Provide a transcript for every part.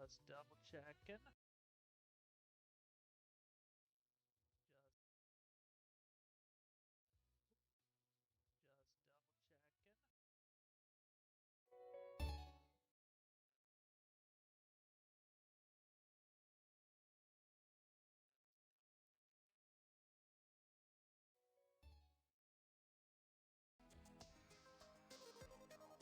Just double checking. Just double checking.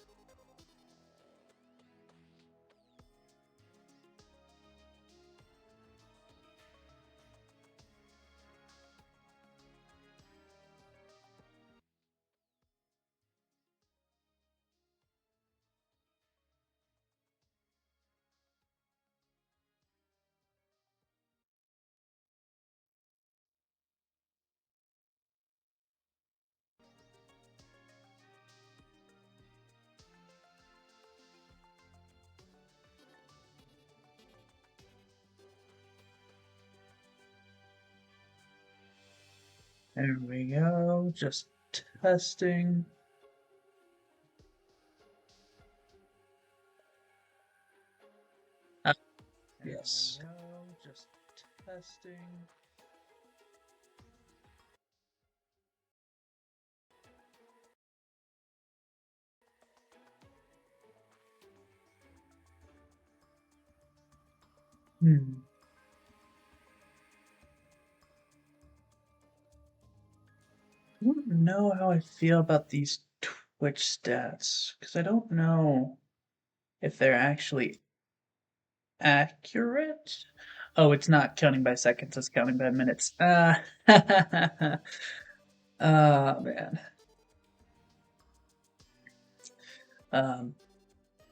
There we go, just testing. Yes. There we go, just testing. I don't know how I feel about these Twitch stats, because I don't know if they're actually accurate. Oh, it's not counting by seconds, it's counting by minutes. Oh, man.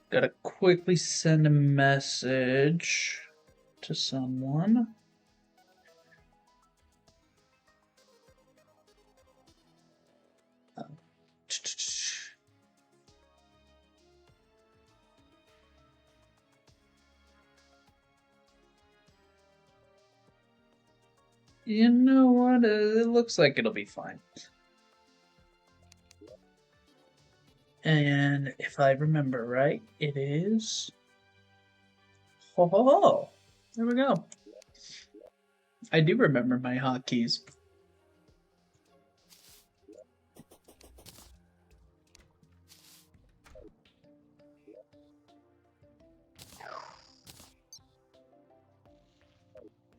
Gotta quickly send a message to someone. You know what? It looks like it'll be fine. And if I remember right, it is. Oh, there we go. I do remember my hotkeys.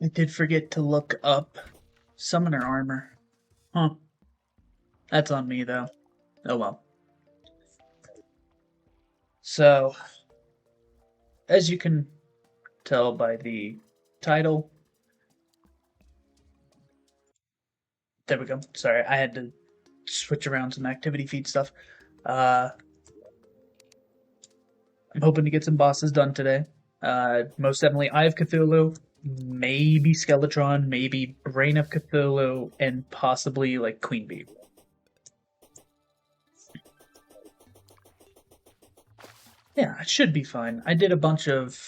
I did forget to look up summoner armor. Huh. That's on me, though. Oh well. So, as you can tell by the title, there we go. Sorry, I had to switch around some activity feed stuff. I'm hoping to get some bosses done today. Most definitely Eye of Cthulhu, maybe Skeletron, maybe Brain of Cthulhu, and possibly like Queen Bee. Yeah, it should be fine. I did a bunch of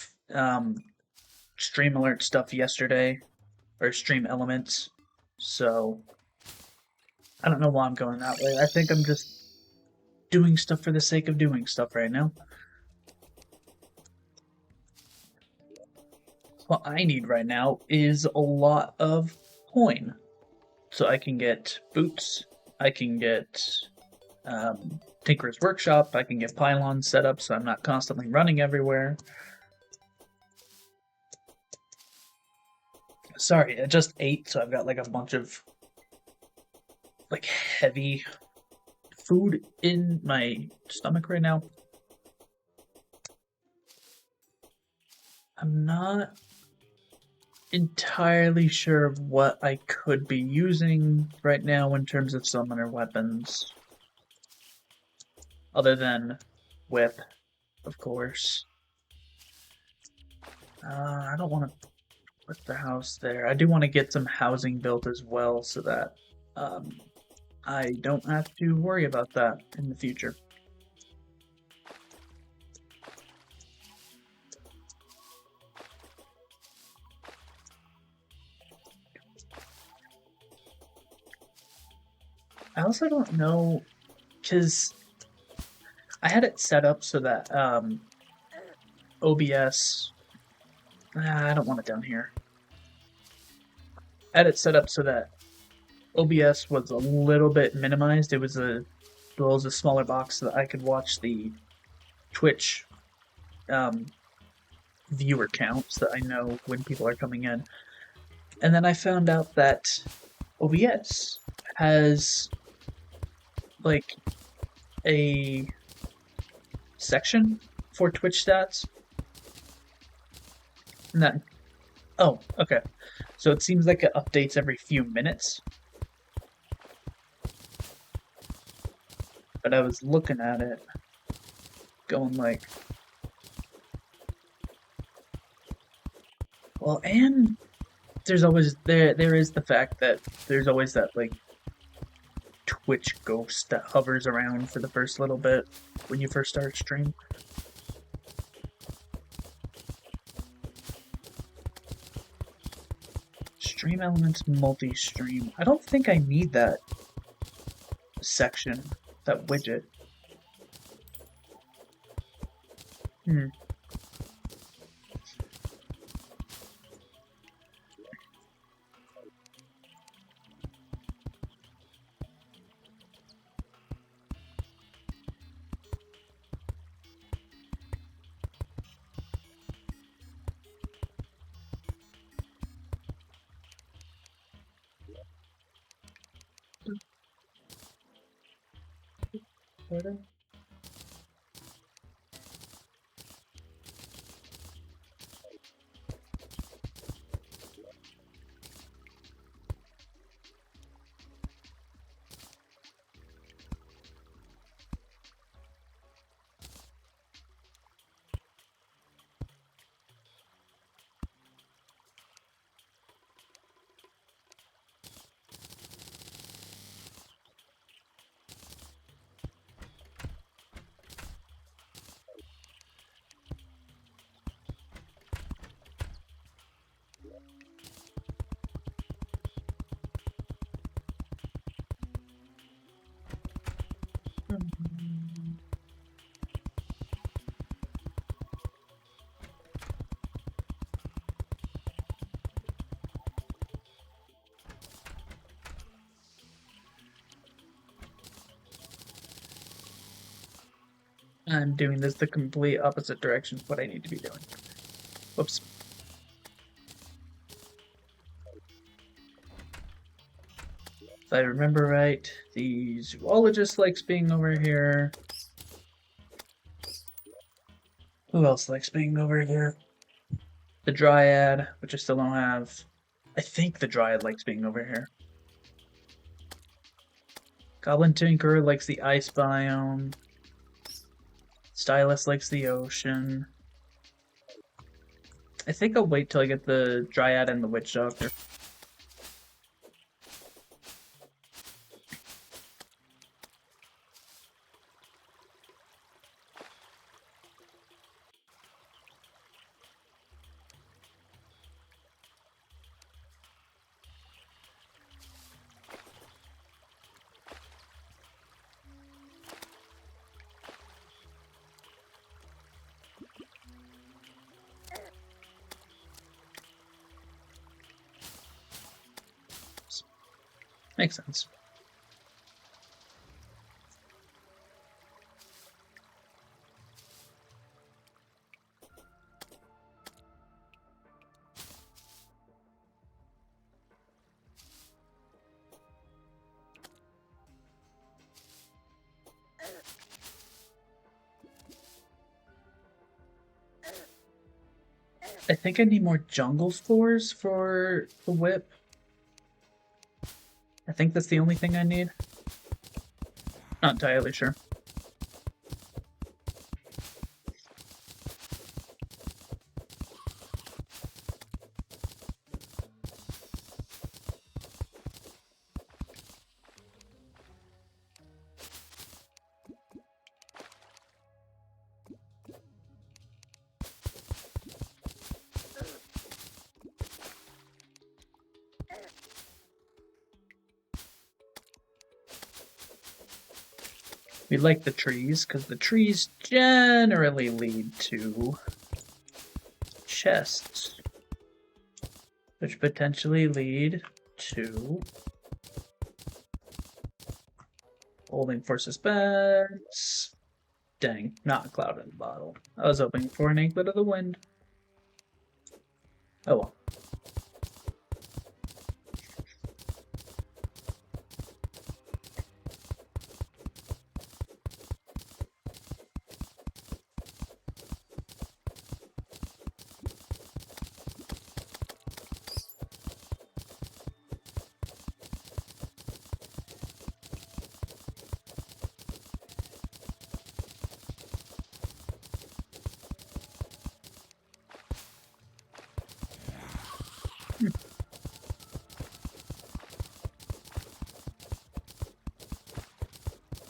stream alert stuff yesterday, or stream elements, so I don't know why I'm going that way. I think I'm just doing stuff for the sake of doing stuff right now. What I need right now is a lot of coin. So I can get boots, I can get Tinker's Workshop, I can get pylons set up so I'm not constantly running everywhere. Sorry, I just ate, so I've got like a bunch of like heavy food in my stomach right now. I'm not entirely sure of what I could be using right now in terms of summoner weapons. Other than whip, of course. I don't want to put the house there. I do want to get some housing built as well so that I don't have to worry about that in the future. I also don't know, because I had it set up so that OBS I don't want it down here. I had it set up so that OBS was a little bit minimized. It was a smaller box so that I could watch the Twitch viewer count so that I know when people are coming in. And then I found out that OBS has like a section for Twitch stats. And that, oh, okay. So it seems like it updates every few minutes. But I was looking at it, going like, well, and there's always there is the fact that there's always that like Twitch ghost that hovers around for the first little bit when you first start stream. Stream elements multi-stream. I don't think I need that section, that widget. Hmm. Pardon? I'm doing this the complete opposite direction of what I need to be doing. Whoops. If I remember right, the zoologist likes being over here. Who else likes being over here? The dryad, which I still don't have. I think the dryad likes being over here. Goblin Tinkerer likes the ice biome. Stylus likes the ocean. I think I'll wait till I get the dryad and the witch doctor. Makes sense. I think I need more jungle spores for the whip. I think that's the only thing I need. Not entirely sure. We like the trees, because the trees generally lead to chests. which potentially lead to holding for suspense. Dang, not a cloud in the bottle. I was hoping for an inklet of the wind. Oh well.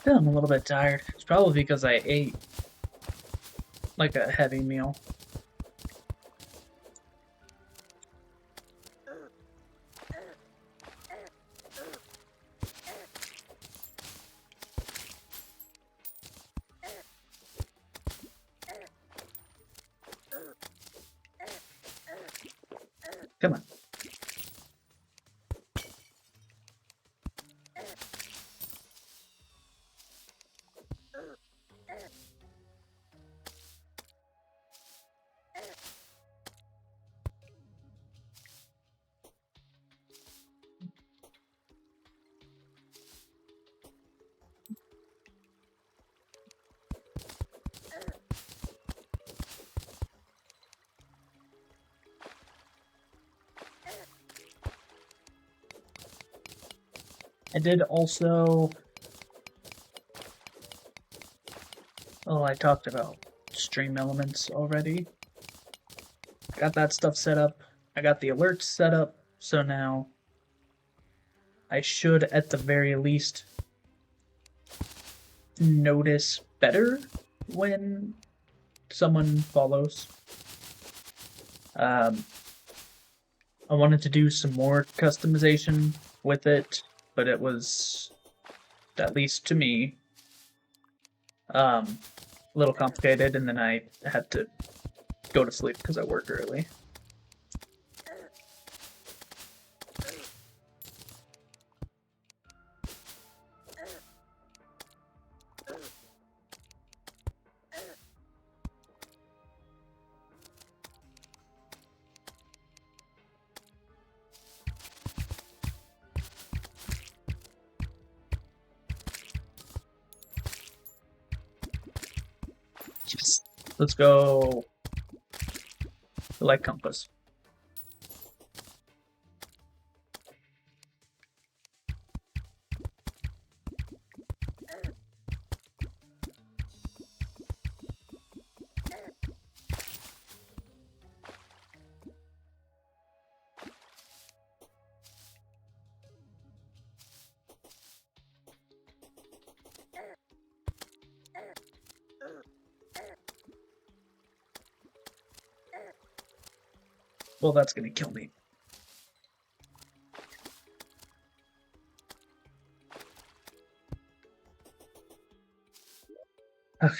I'm a little bit tired. It's probably because I ate like a heavy meal. Come on. I did also. Oh, I talked about stream elements already. Got that stuff set up. I got the alerts set up. So now I should, at the very least, notice better when someone follows. I wanted to do some more customization with it, but it was, at least to me, a little complicated, and then I had to go to sleep because I work early. Yes. Let's go. The light compass. Well, that's gonna kill me. Okay.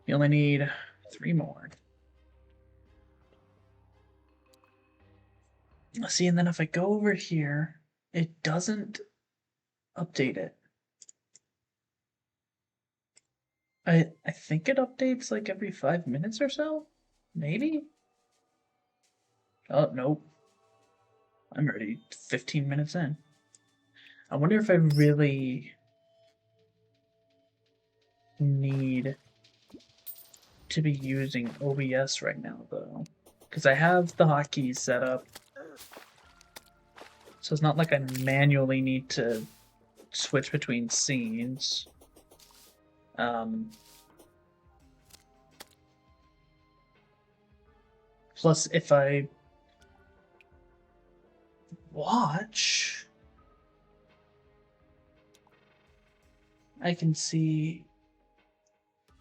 You only need 3 more. See, and then if I go over here, it doesn't update it. I think it updates like every 5 minutes or so? Maybe? Oh, nope. I'm already 15 minutes in. I wonder if I really need to be using OBS right now, though. Because I have the hotkeys set up. So it's not like I manually need to switch between scenes. Plus, if I watch, I can see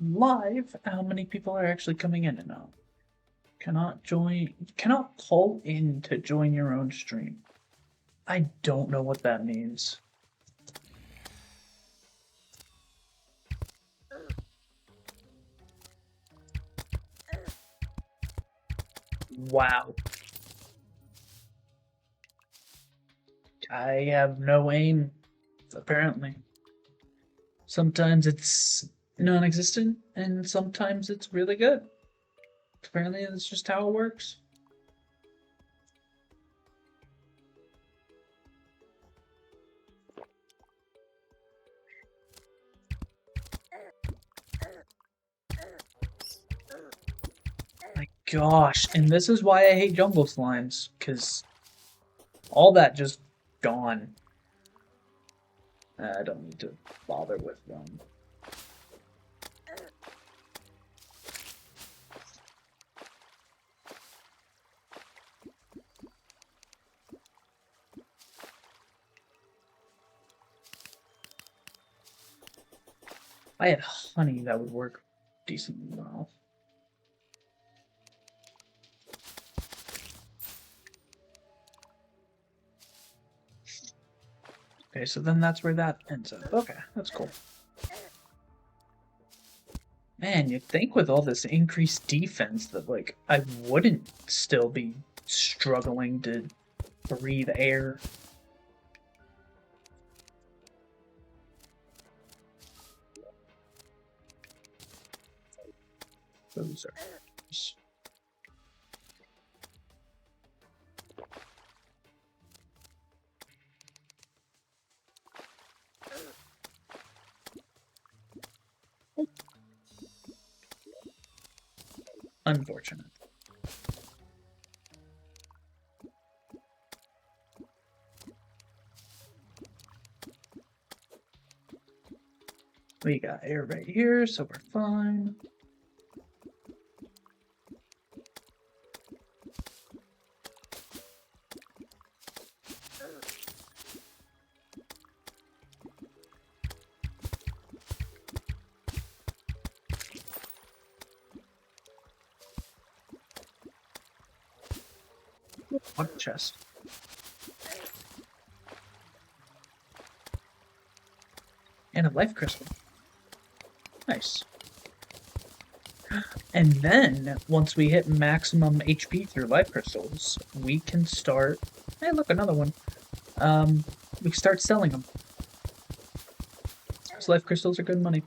live how many people are actually coming in and out. Cannot call in to join your own stream. I don't know what that means. Wow. I have no aim, apparently. Sometimes it's non-existent, and sometimes it's really good. Apparently, that's just how it works. My gosh, and this is why I hate jungle slimes, because all that just gone. I don't need to bother with them. If I had honey, that would work decently well. Okay, so then that's where that ends up. Okay, that's cool. Man, you'd think with all this increased defense that, like, I wouldn't still be struggling to breathe air. Those are... unfortunate. We got air right here, so we're fine. What chest? And a life crystal. Nice. And then, once we hit maximum HP through life crystals, we can start... Hey, look, another one. We can start selling them. Because life crystals are good money.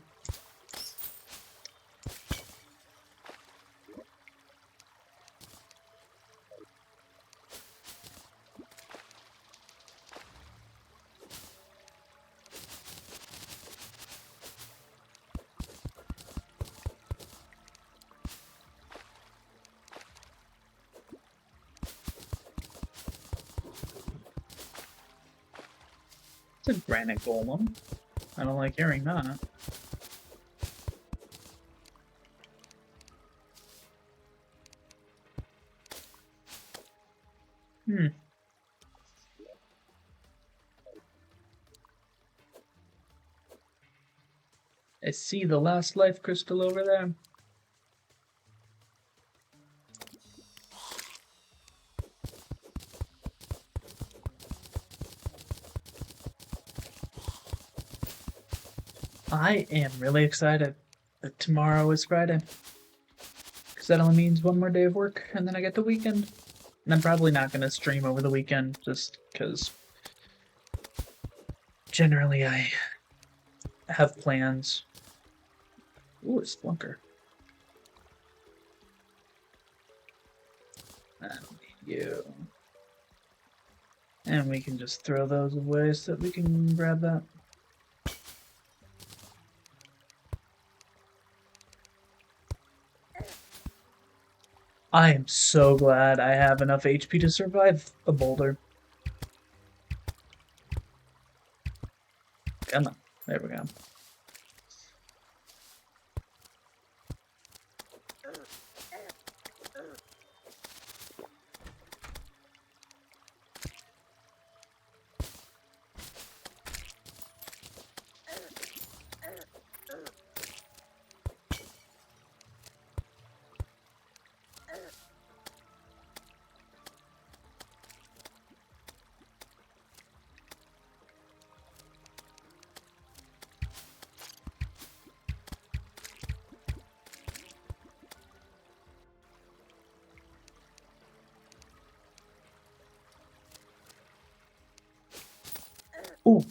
It's a granite golem. I don't like hearing that. Hmm. I see the last life crystal over there. I am really excited that tomorrow is Friday. Because that only means one more day of work, and then I get the weekend. And I'm probably not going to stream over the weekend, just because generally I have plans. Ooh, a splunker. And you. And we can just throw those away so that we can grab that. I am so glad I have enough HP to survive a boulder. Come on. There we go. Ooh.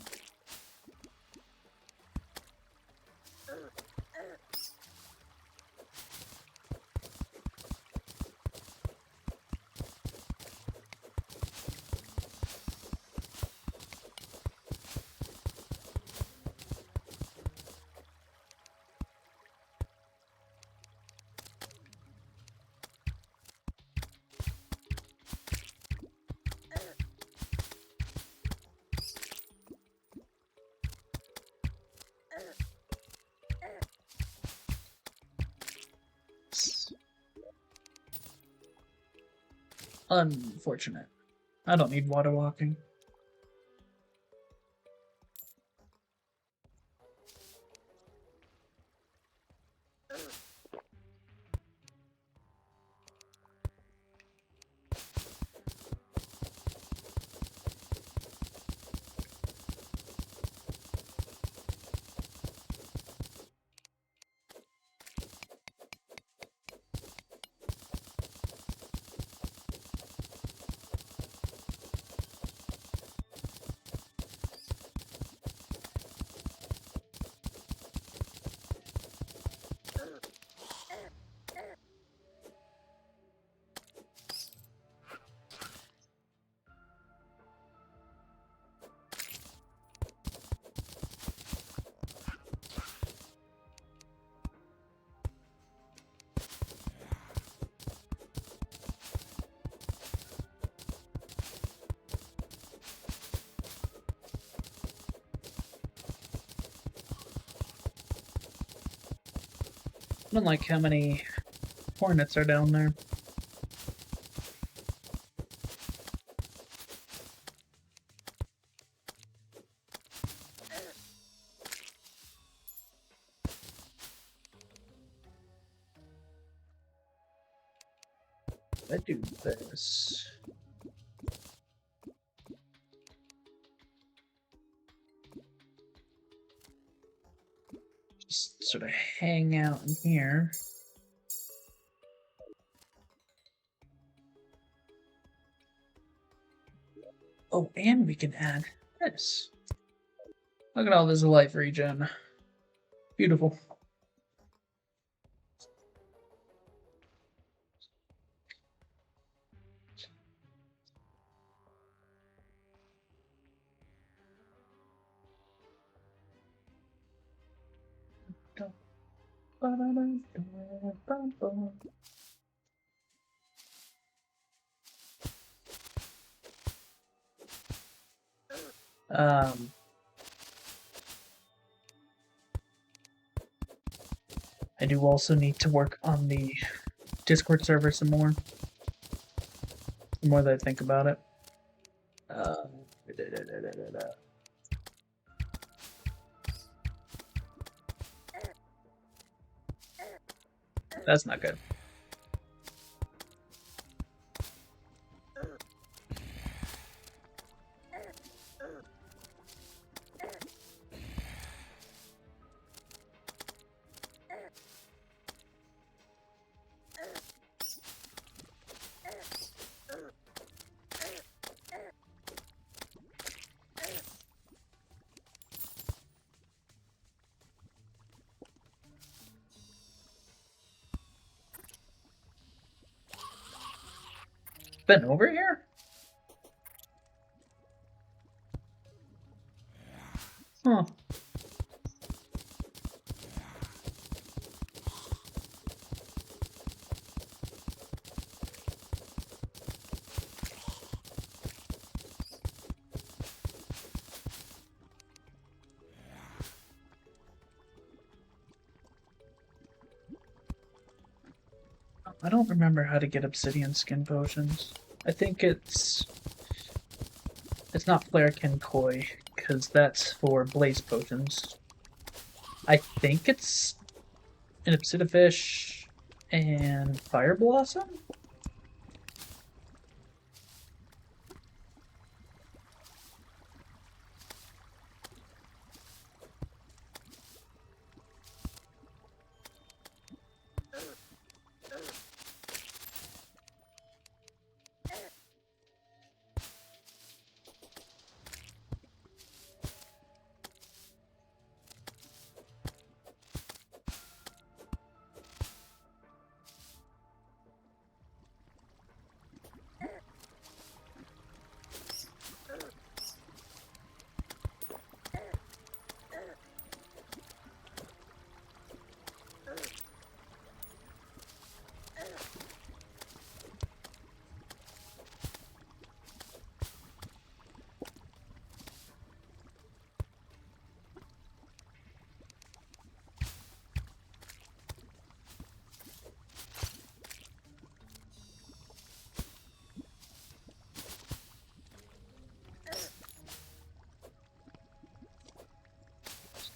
Unfortunate. I don't need water walking. I don't like how many hornets are down there. I do this. Just sort of hang out in here. Oh, and we can add this. Look at all this life regen. Beautiful. I do also need to work on the Discord server some more. The more that I think about it. That's not good. Been over here? Huh. I don't remember how to get obsidian skin potions. I think it's not Flarekin Koi, because that's for blaze potions. I think it's an Obsidifish and Fire Blossom?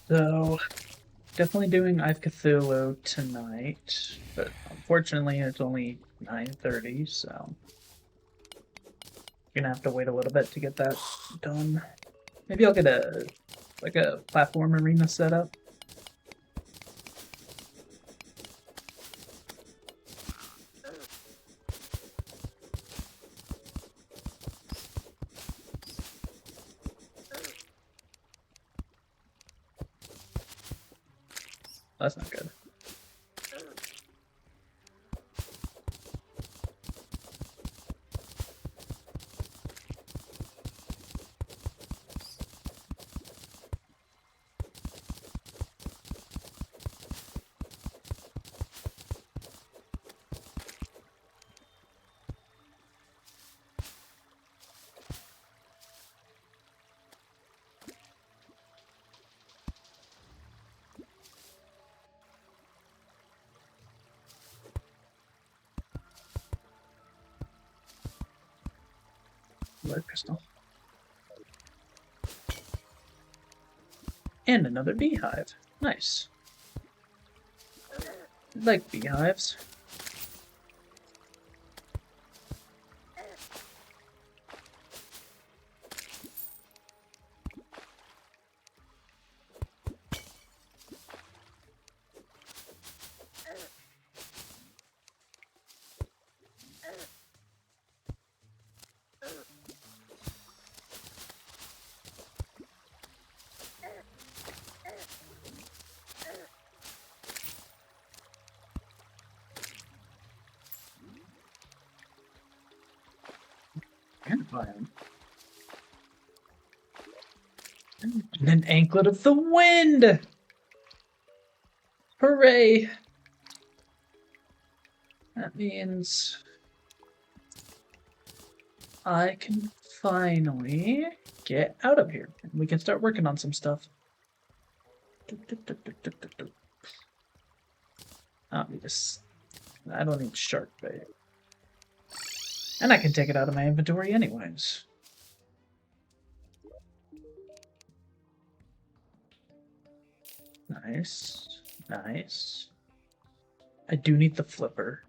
So, definitely doing I've Cthulhu tonight, but unfortunately it's only 9:30, so gonna have to wait a little bit to get that done. Maybe I'll get a platform arena set up. That's not good. Blood crystal. And another beehive. Nice. I like beehives. And biome. And an anklet of the wind! Hooray! That means I can finally get out of here. And we can start working on some stuff. I don't need shark bait. And I can take it out of my inventory anyways. Nice. Nice. I do need the flipper.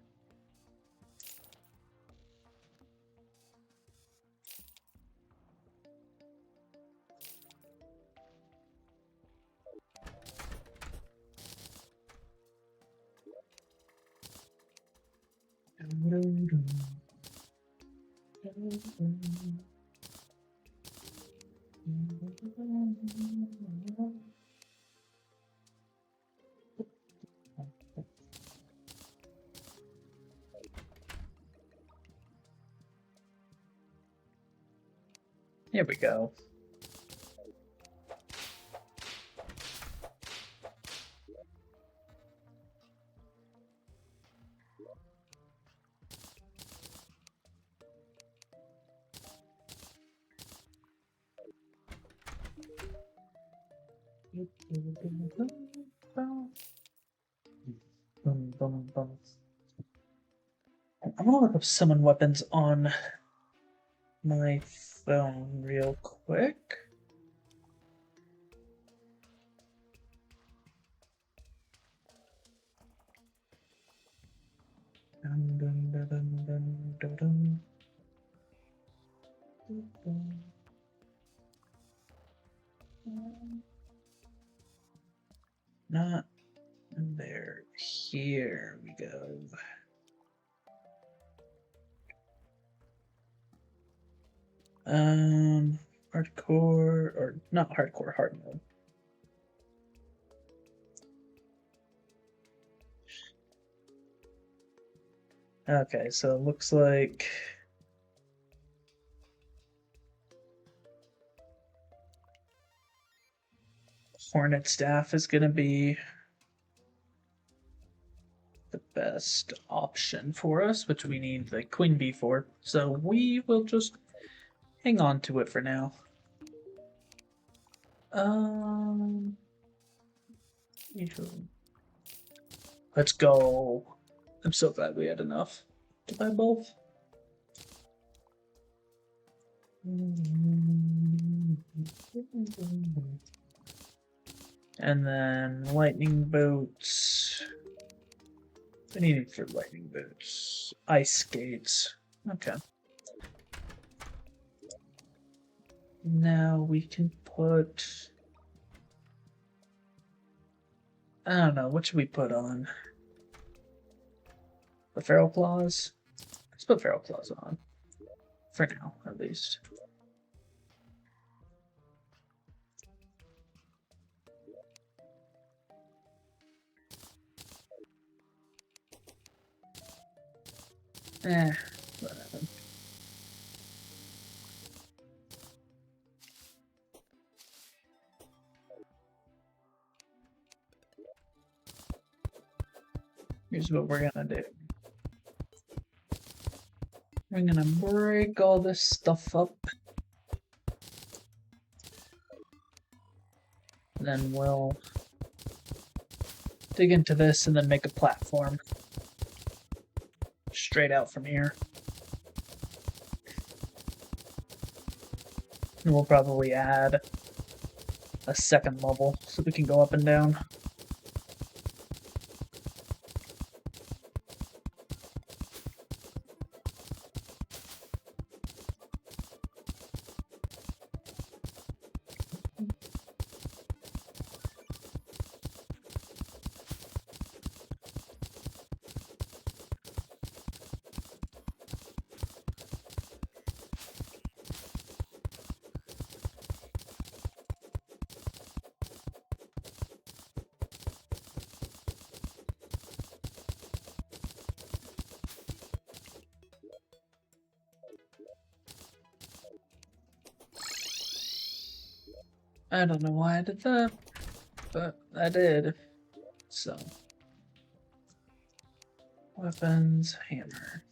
Here we go. I'm gonna look up summon weapons on my phone real quick. Dun, dun, dun, dun, dun, dun, dun. Not there. Here we go. Hardcore, or not hardcore, hard mode. Okay, so it looks like Hornet Staff is going to be the best option for us, which we need the Queen Bee for. So we will just hang on to it for now. Let's go. I'm so glad we had enough to buy both. And then lightning boots. What do you need for lightning boots? Ice skates. Okay. Now we can put... I don't know, what should we put on? The feral claws? Let's put feral claws on. For now, at least. Whatever. Here's what we're gonna do. We're gonna break all this stuff up. Then we'll dig into this and then make a platform straight out from here. And we'll probably add a second level so we can go up and down. I don't know why I did that, but I did. So, weapons, hammer.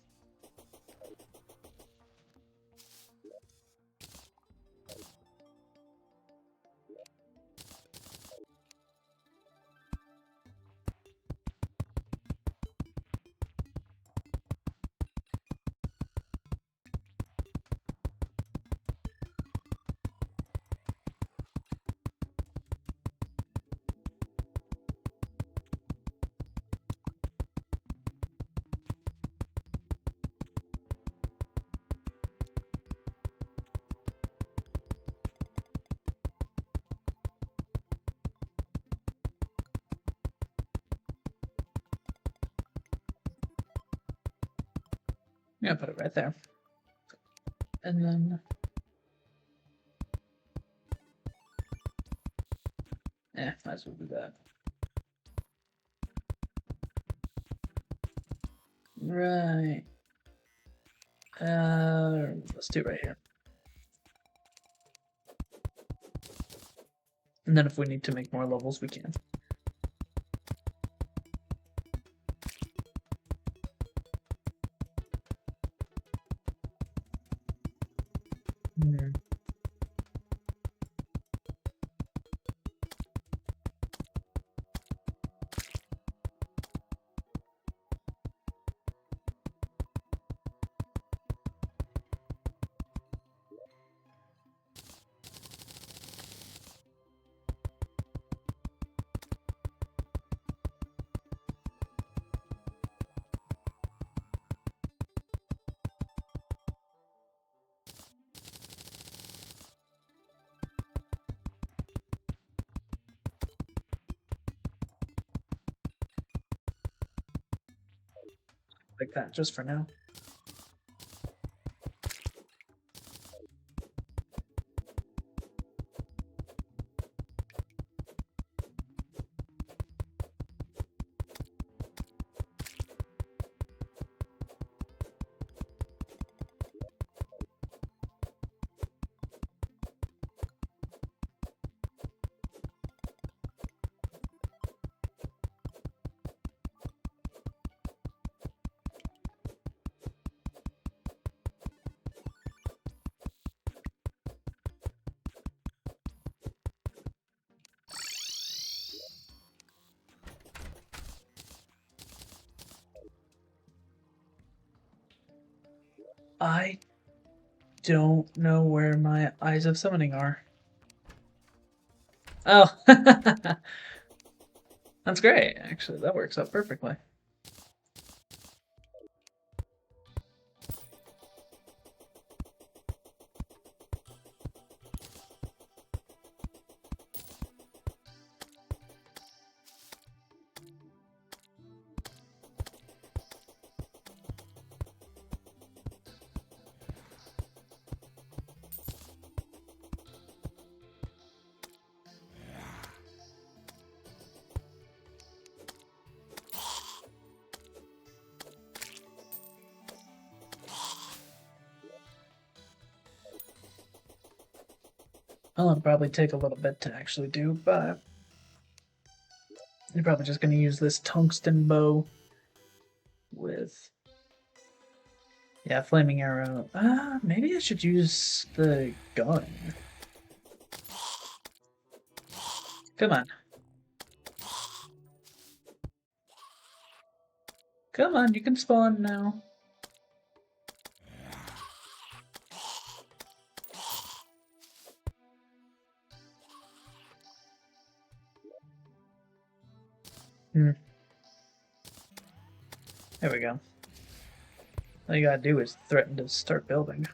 I'm gonna put it right there. And then... might as well do that. Right. Let's do it right here. And then if we need to make more levels, we can. Like that, just for now. I don't know where my Eyes of Summoning are. Oh, that's great. Actually, that works out perfectly. Well, it'll probably take a little bit to actually do, but you're probably just going to use this tungsten bow with, yeah, flaming arrow. Maybe I should use the gun. Come on. Come on, you can spawn now. Hmm. There we go. All you gotta do is threaten to start building.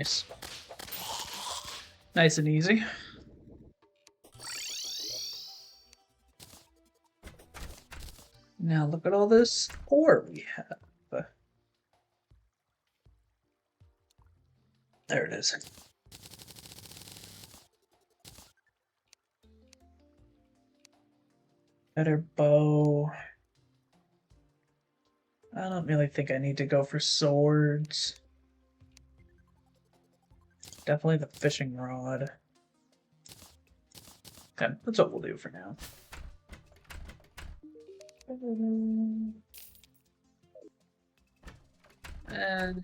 Nice. Nice and easy. Now look at all this ore we have. There it is. Better bow. I don't really think I need to go for swords. Definitely the fishing rod. Okay, that's what we'll do for now. And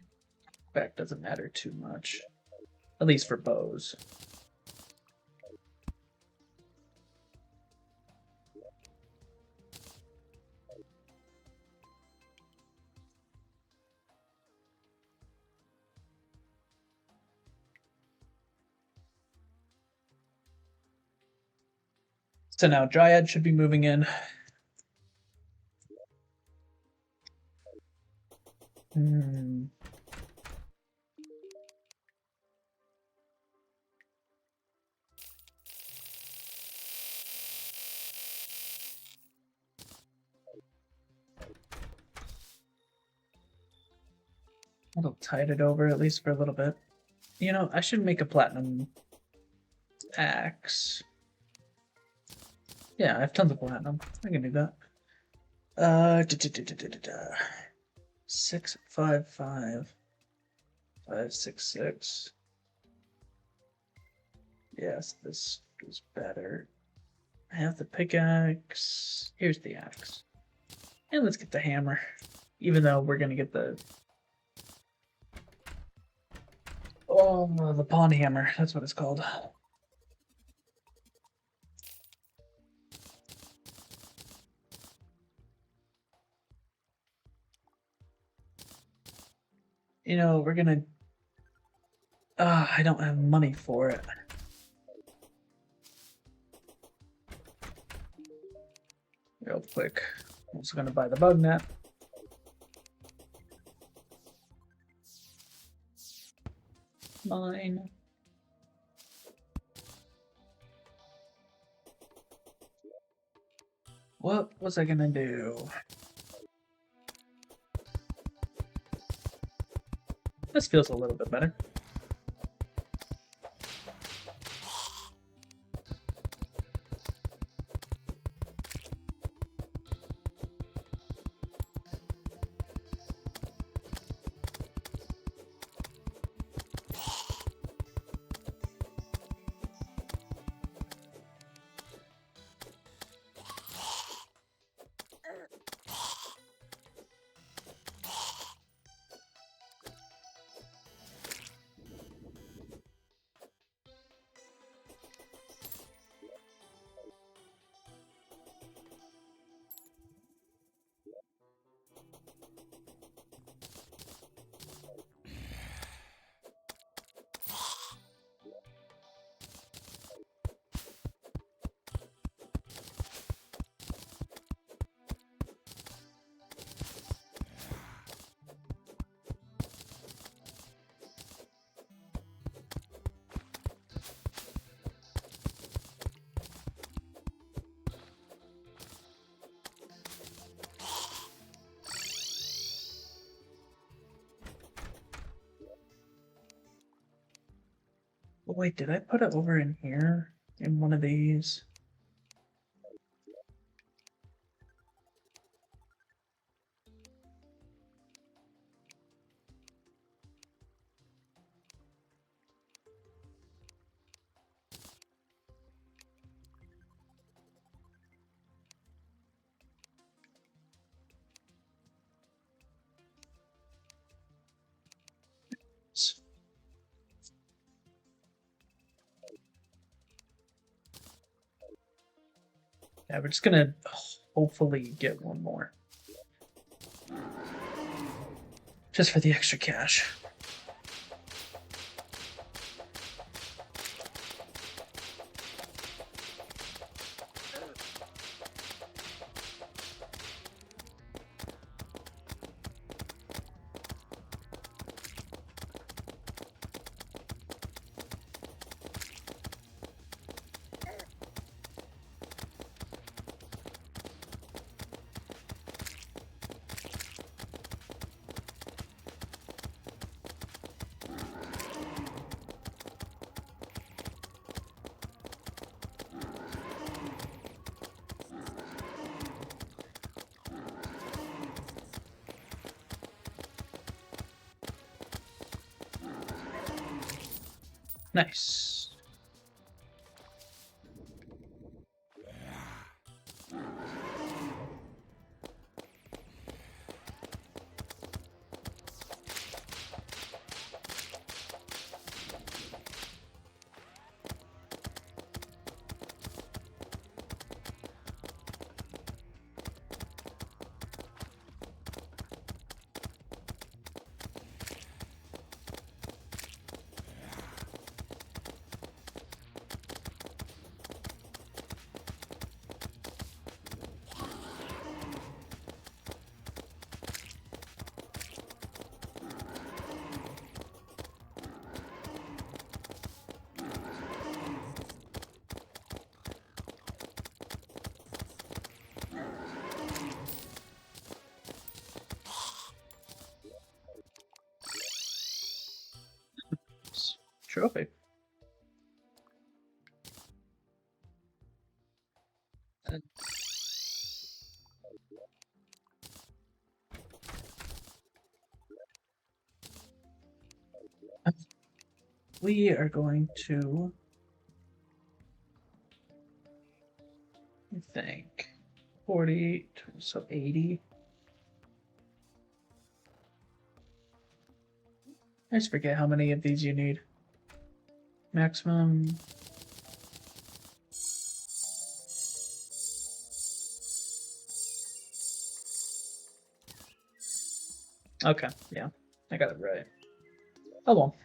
back doesn't matter too much. At least for bows. So now Dryad should be moving in. Hmm. That'll tide it over at least for a little bit. You know, I should make a platinum axe. Yeah, I have tons of platinum. I can do that. 655 566. Yes, this is better. I have the pickaxe. Here's the axe. And let's get the hammer. Even though we're gonna get the the pawn hammer. That's what it's called. You know, we're gonna. I don't have money for it. Real quick. I'm just gonna buy the bug net. Mine. What was I gonna do? This feels a little bit better. Oh, wait, did I put it over in here? In one of these? Yeah, we're just gonna hopefully get one more. Just for the extra cash. Nice. Trophy. And we are going to, I think, 40, so 80. I just forget how many of these you need. Maximum. Okay, yeah, I got it right. Oh well.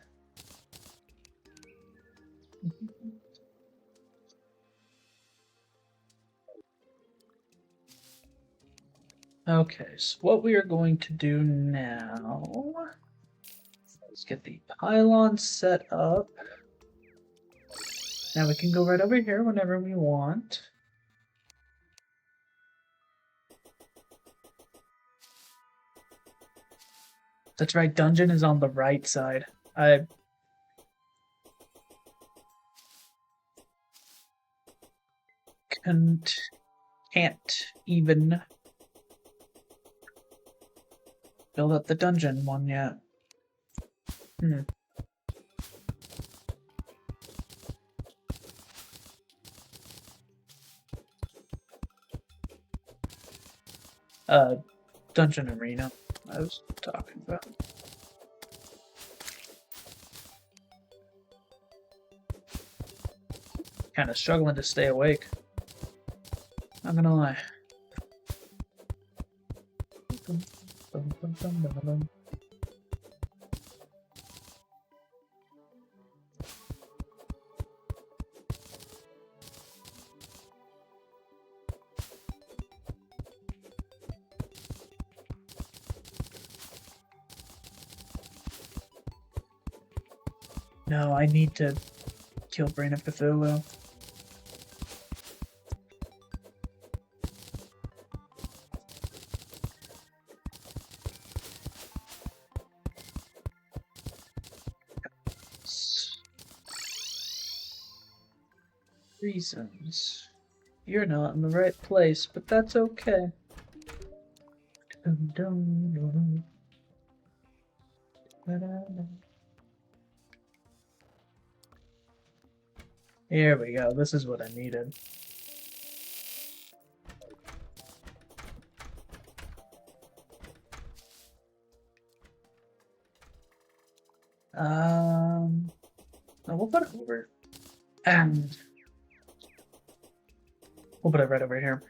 Okay, so what we are going to do now is get the pylon set up. Now we can go right over here whenever we want. That's right, dungeon is on the right side. I can't even build up the dungeon one yet. Dungeon arena I was talking about. Kind of struggling to stay awake. Not gonna lie. No, I need to kill Brain of Cthulhu. Reasons. You're not in the right place, but that's okay. Here we go. This is what I needed. No, we'll put it over. And we'll put it right over here.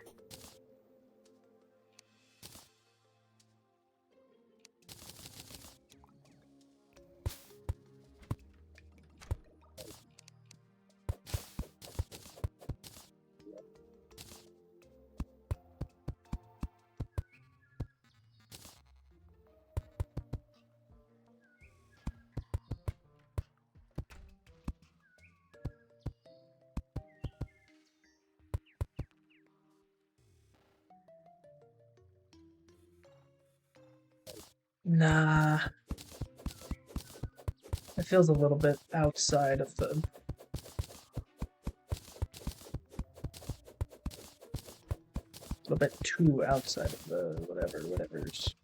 Nah. It feels a little bit outside of the... A little bit too outside of the whatever's...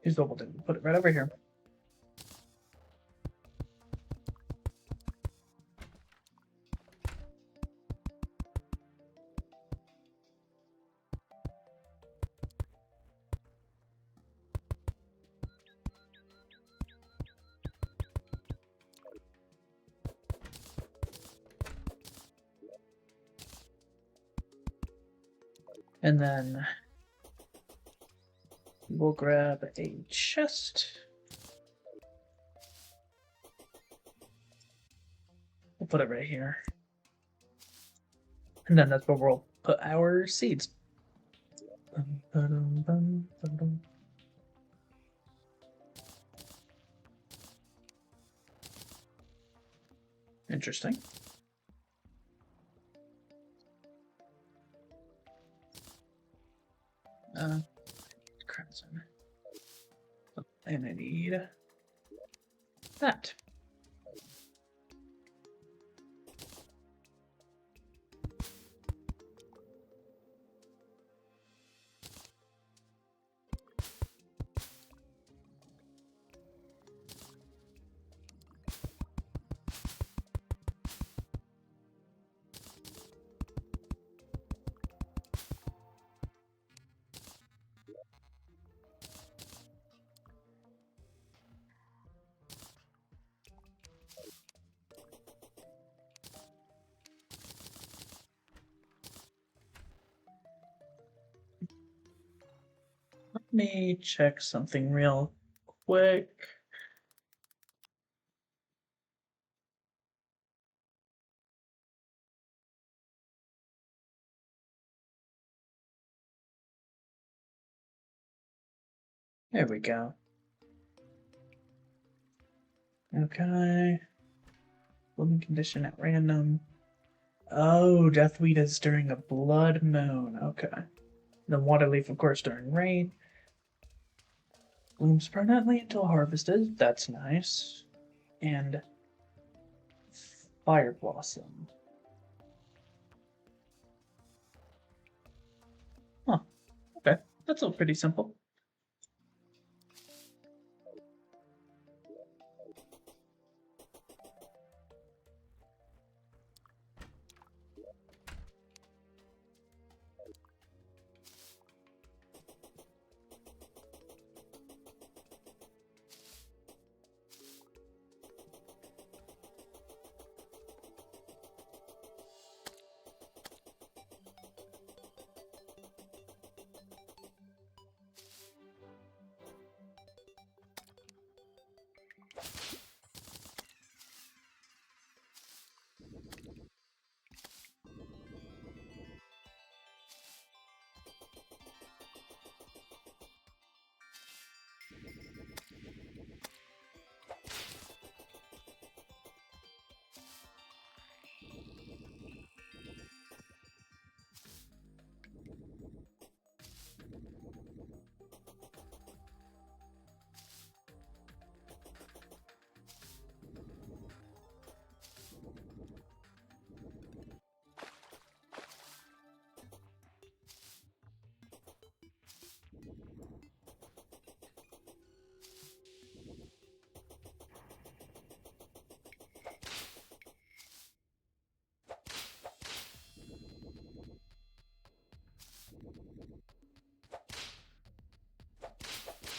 Here's what we'll do. Put it right over here. And then we'll grab a chest. We'll put it right here. And then that's where we'll put our seeds. Interesting. Crimson. And I need that. Let me check something real quick. There we go. Okay. Living condition at random. Oh, Deathweed is during a blood moon. Okay. The Waterleaf, of course, during rain. Blooms permanently until harvested. That's nice. And Fire Blossom. Huh. Okay. That's all pretty simple.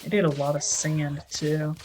I did a lot of sand too.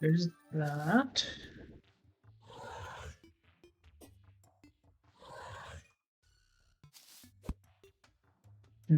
There's that. Hmm.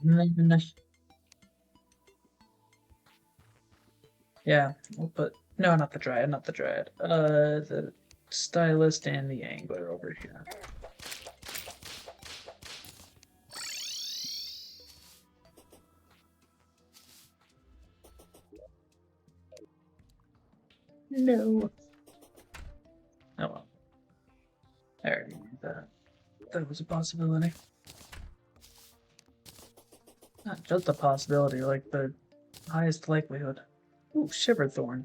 And then Yeah, we'll put no, not the dryad, not the dryad. The stylist and the angler over here. No. Oh well. I already knew that. That was a possibility. Not just a possibility, like the highest likelihood. Ooh, Shiverthorn.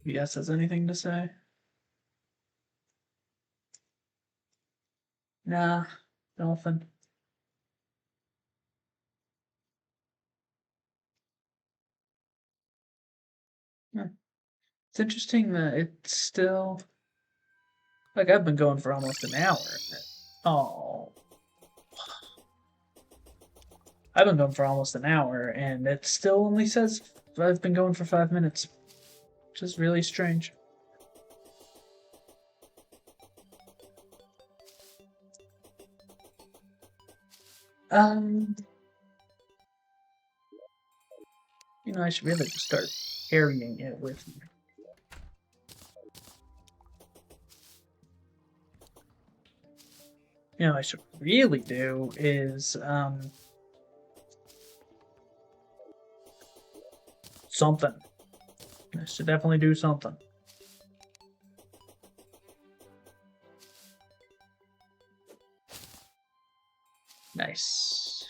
Yes, has anything to say? Nah, nothing. Hmm. It's interesting that it's still like I've been going for almost an hour. Oh, I've been going for almost an hour, and it still only says I've been going for 5 minutes, which is really strange. Um, I should really just start carrying it with me. I should really do is something. I should definitely do something. Nice.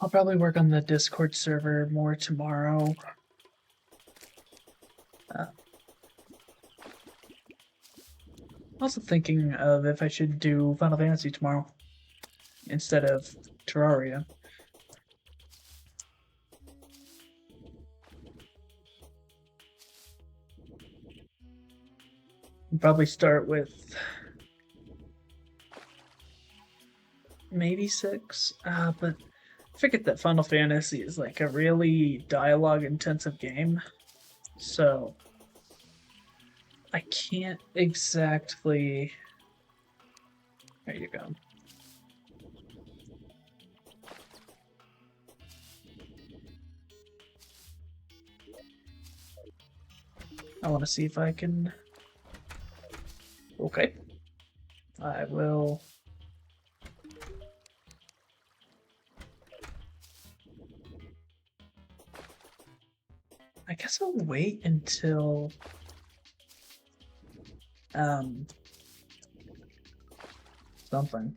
I'll probably work on the Discord server more tomorrow. Uh, Also thinking of if I should do Final Fantasy tomorrow instead of Terraria. I'll probably start with maybe 6, but I forget that Final Fantasy is like a really dialogue intensive game, so I can't exactly. There you go. I want to see if I can. Okay. I will. I guess I'll wait until. Um. Something.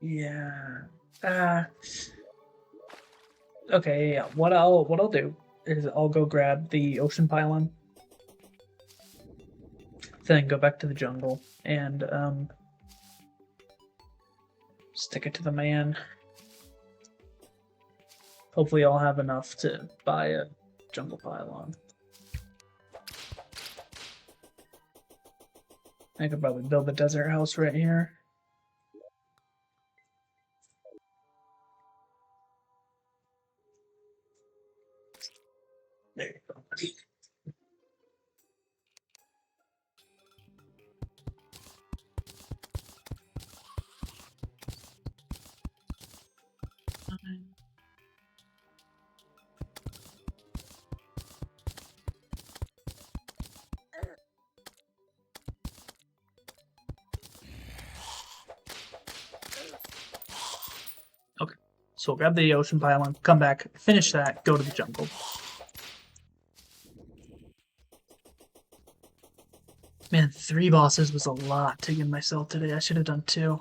Yeah. Uh. Okay. Yeah. What I'll do is I'll go grab the ocean pylon, then go back to the jungle and stick it to the man. Hopefully, I'll have enough to buy a jungle pylon. I could probably build a desert house right here. There you go. So we'll grab the ocean pylon, come back, finish that, go to the jungle. Man, 3 bosses was a lot to give myself today. I should have done 2.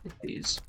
Get these.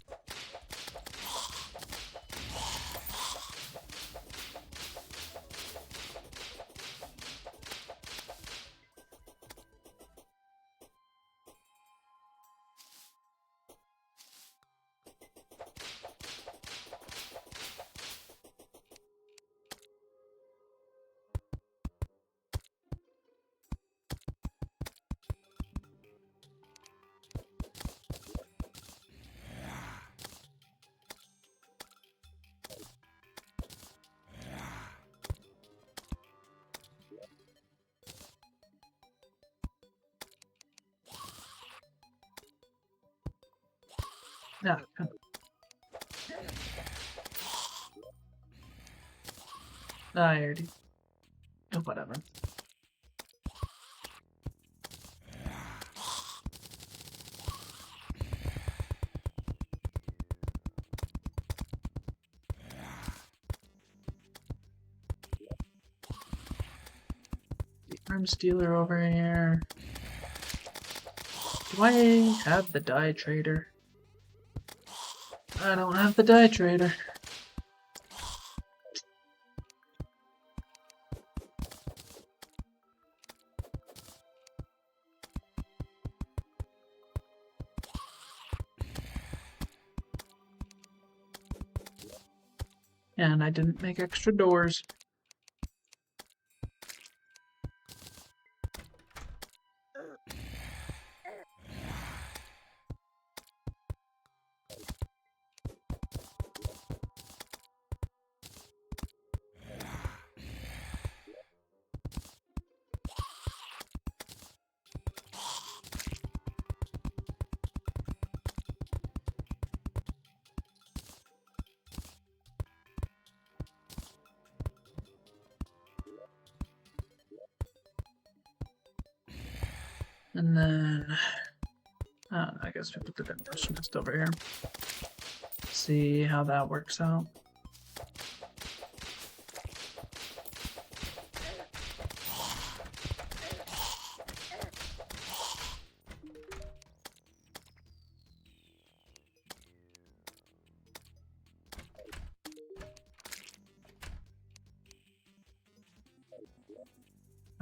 Yeah. I already. Oh, whatever. The arms dealer over here. Do I have the die trader? I don't have the die trader. And I didn't make extra doors. And then, I guess we put the demolitionist over here. See how that works out.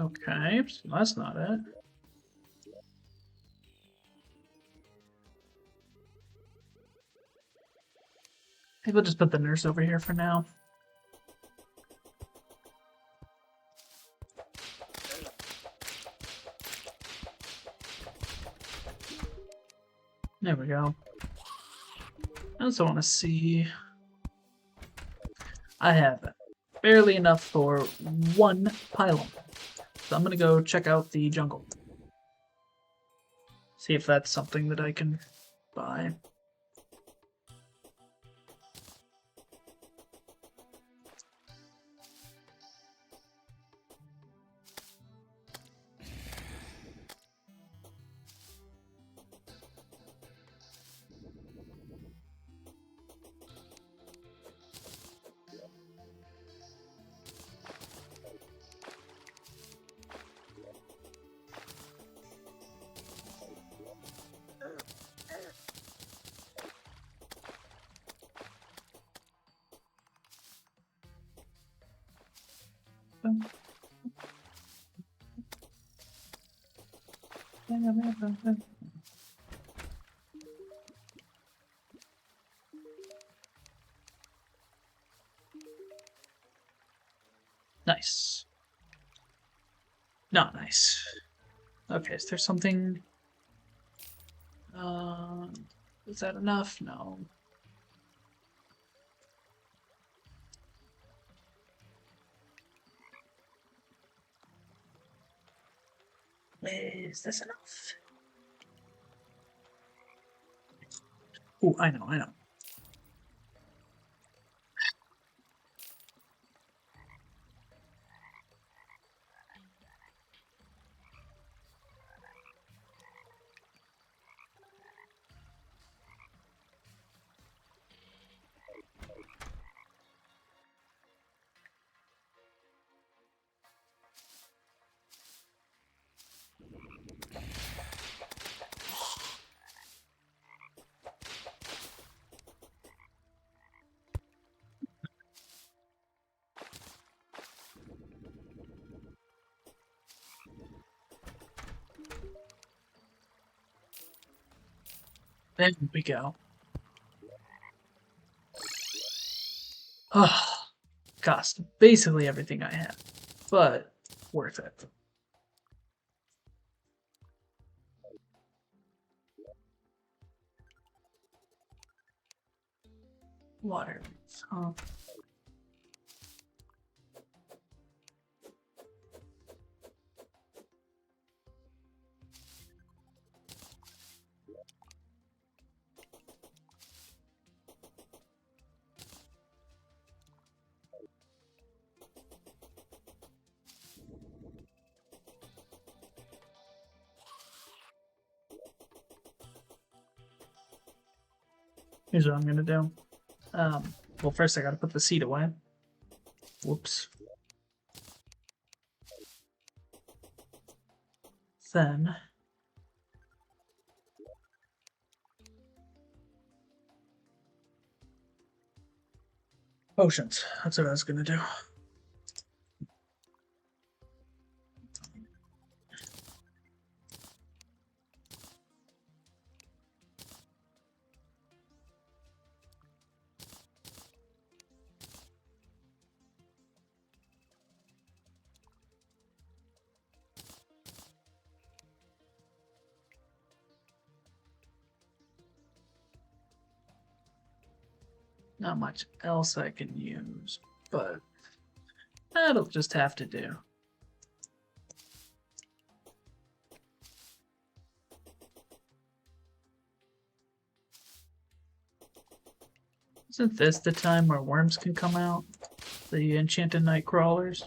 Okay, so that's not it. I think we'll just put the nurse over here for now. There we go. I also want to see. I have barely enough for 1 pylon. So I'm gonna go check out the jungle. See if that's something that I can buy. Nice. Not nice. Okay, is there something? Is that enough? No. Is this enough? Ooh, I know, I know. There we go. Oh, cost basically everything I have, but worth it. Water. Huh. Here's what I'm gonna do. Well, first I gotta put the seed away. Whoops. Then potions. That's what I was gonna do. Not much else I can use, but that'll just have to do. Isn't this the time where worms can come out? The enchanted night crawlers?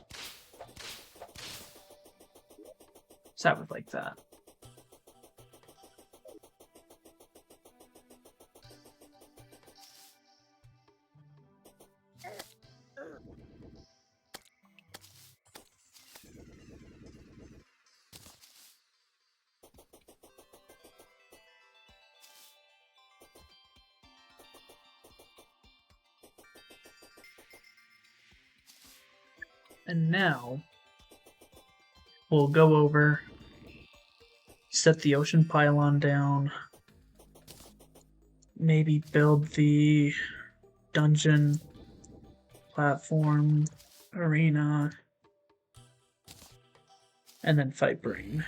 So I would like that. And now we'll go over, set the ocean pylon down, maybe build the dungeon platform arena, and then fight Brain.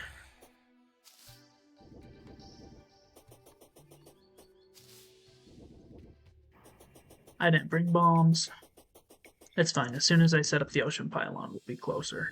I didn't bring bombs. It's fine. As soon as I set up the ocean pylon, we'll be closer.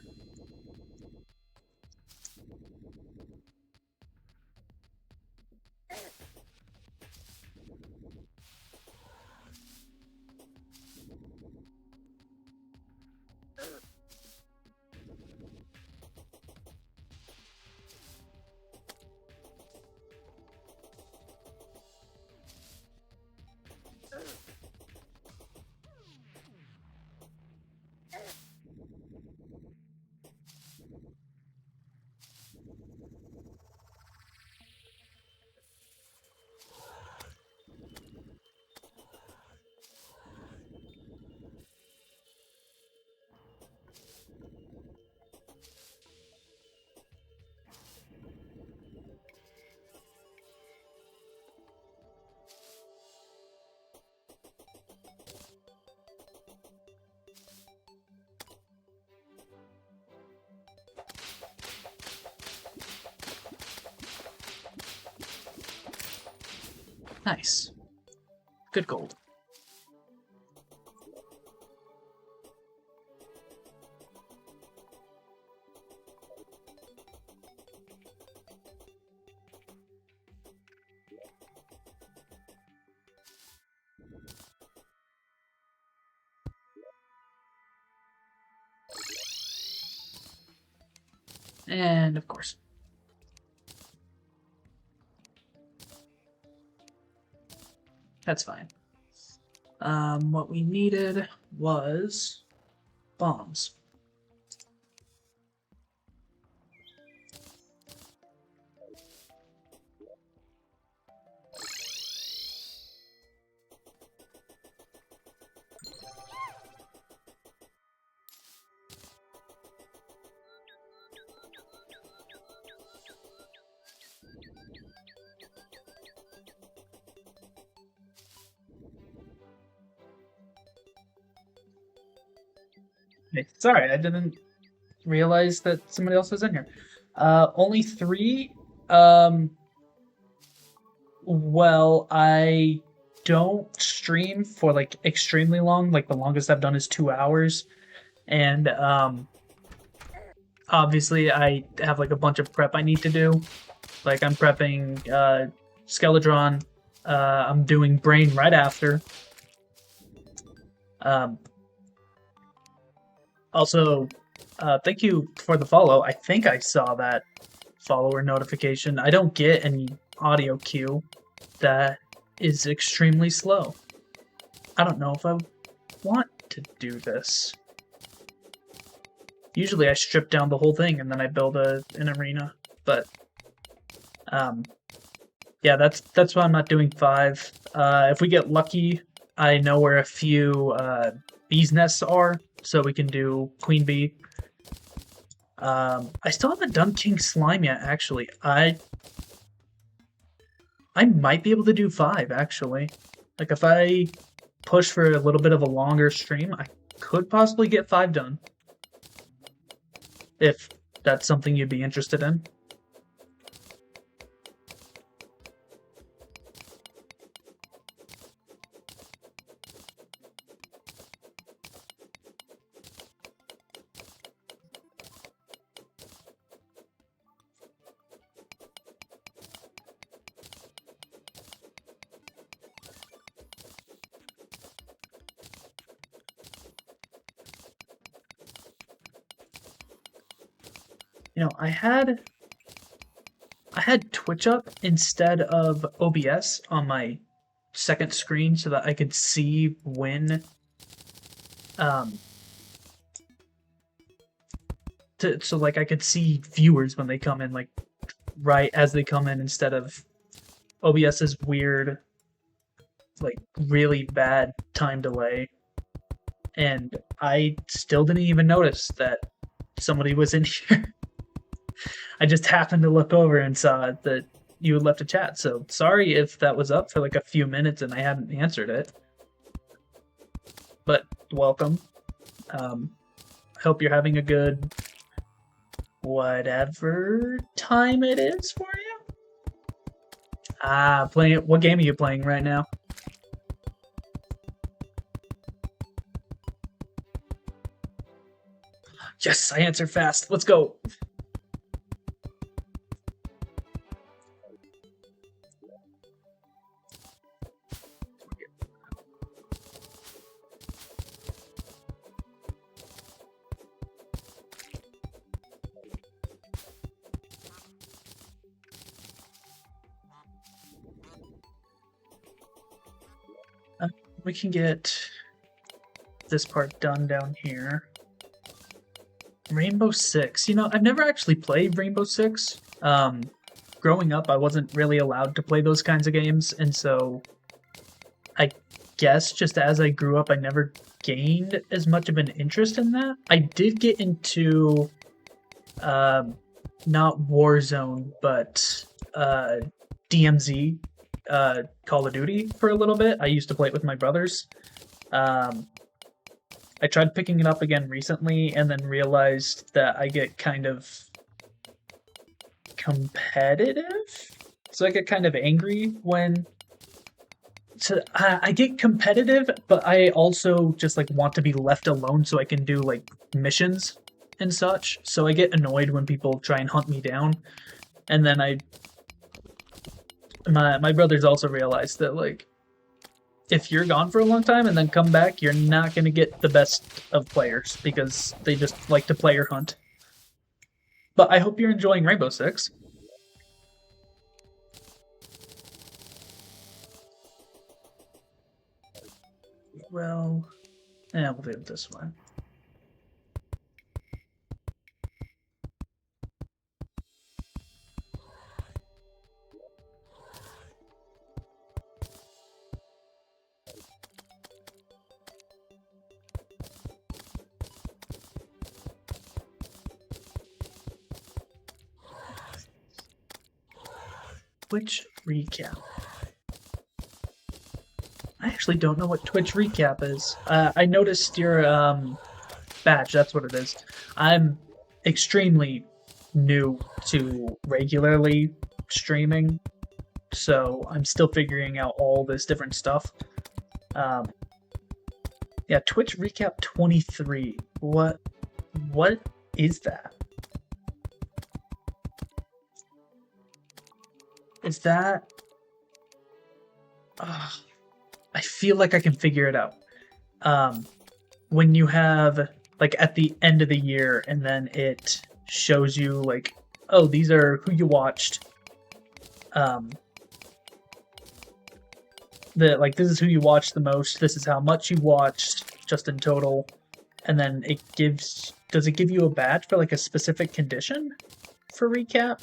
Nice. Good gold. And of course. That's fine. What we needed was bombs. Hey, sorry, I didn't realize that somebody else was in here. Only 3. Well, I don't stream for like extremely long. Like the longest I've done is 2 hours, and obviously I have like a bunch of prep I need to do. Like I'm prepping Skeledron. I'm doing Brain right after. Um, Also, thank you for the follow. I think I saw that follower notification. I don't get any audio cue. That is extremely slow. I don't know if I want to do this. Usually I strip down the whole thing and then I build an arena, but yeah, that's why I'm not doing 5. If we get lucky, I know where a few bees nests are, so we can do queen bee. I still haven't done King Slime yet, actually. I might be able to do 5, actually. Like, if I push for a little bit of a longer stream, I could possibly get 5 done. If that's something you'd be interested in. You know, I had Twitch up instead of OBS on my second screen so that I could see when so like I could see viewers when they come in, like right as they come in, instead of OBS's weird, like really bad time delay. And I still didn't even notice that somebody was in here. I just happened to look over and saw that you had left a chat. So sorry if that was up for like a few minutes and I hadn't answered it. But welcome. I hope you're having a good whatever time it is for you. Playing it. What game are you playing right now? Yes, I answer fast. Let's go. We can get this part done down here. Rainbow Six. You know, I've never actually played Rainbow Six. Growing up, I wasn't really allowed to play those kinds of games, and so I guess just as I grew up, I never gained as much of an interest in that. I did get into not Warzone, but DMZ, Call of Duty for a little bit. I used to play it with my brothers. I tried picking it up again recently and then realized that I get kind of competitive. So I get kind of angry when... So I get competitive, but I also just like want to be left alone so I can do like missions and such. So I get annoyed when people try and hunt me down. And then my brothers also realized that like if you're gone for a long time and then come back, you're not going to get the best of players because they just like to player hunt. But I hope you're enjoying Rainbow Six. Well, yeah, we'll do it this way. Twitch recap. I actually don't know what Twitch recap is. I noticed your badge. That's what it is. I'm extremely new to regularly streaming, so I'm still figuring out all this different stuff. Um, yeah, Twitch recap 23. What is that? Is that? I feel like I can figure it out. Um, when you have like at the end of the year, and then it shows you like, oh, these are who you watched. Like this is who you watched the most. This is how much you watched just in total, and then it gives. Does it give you a badge for like a specific condition for recap?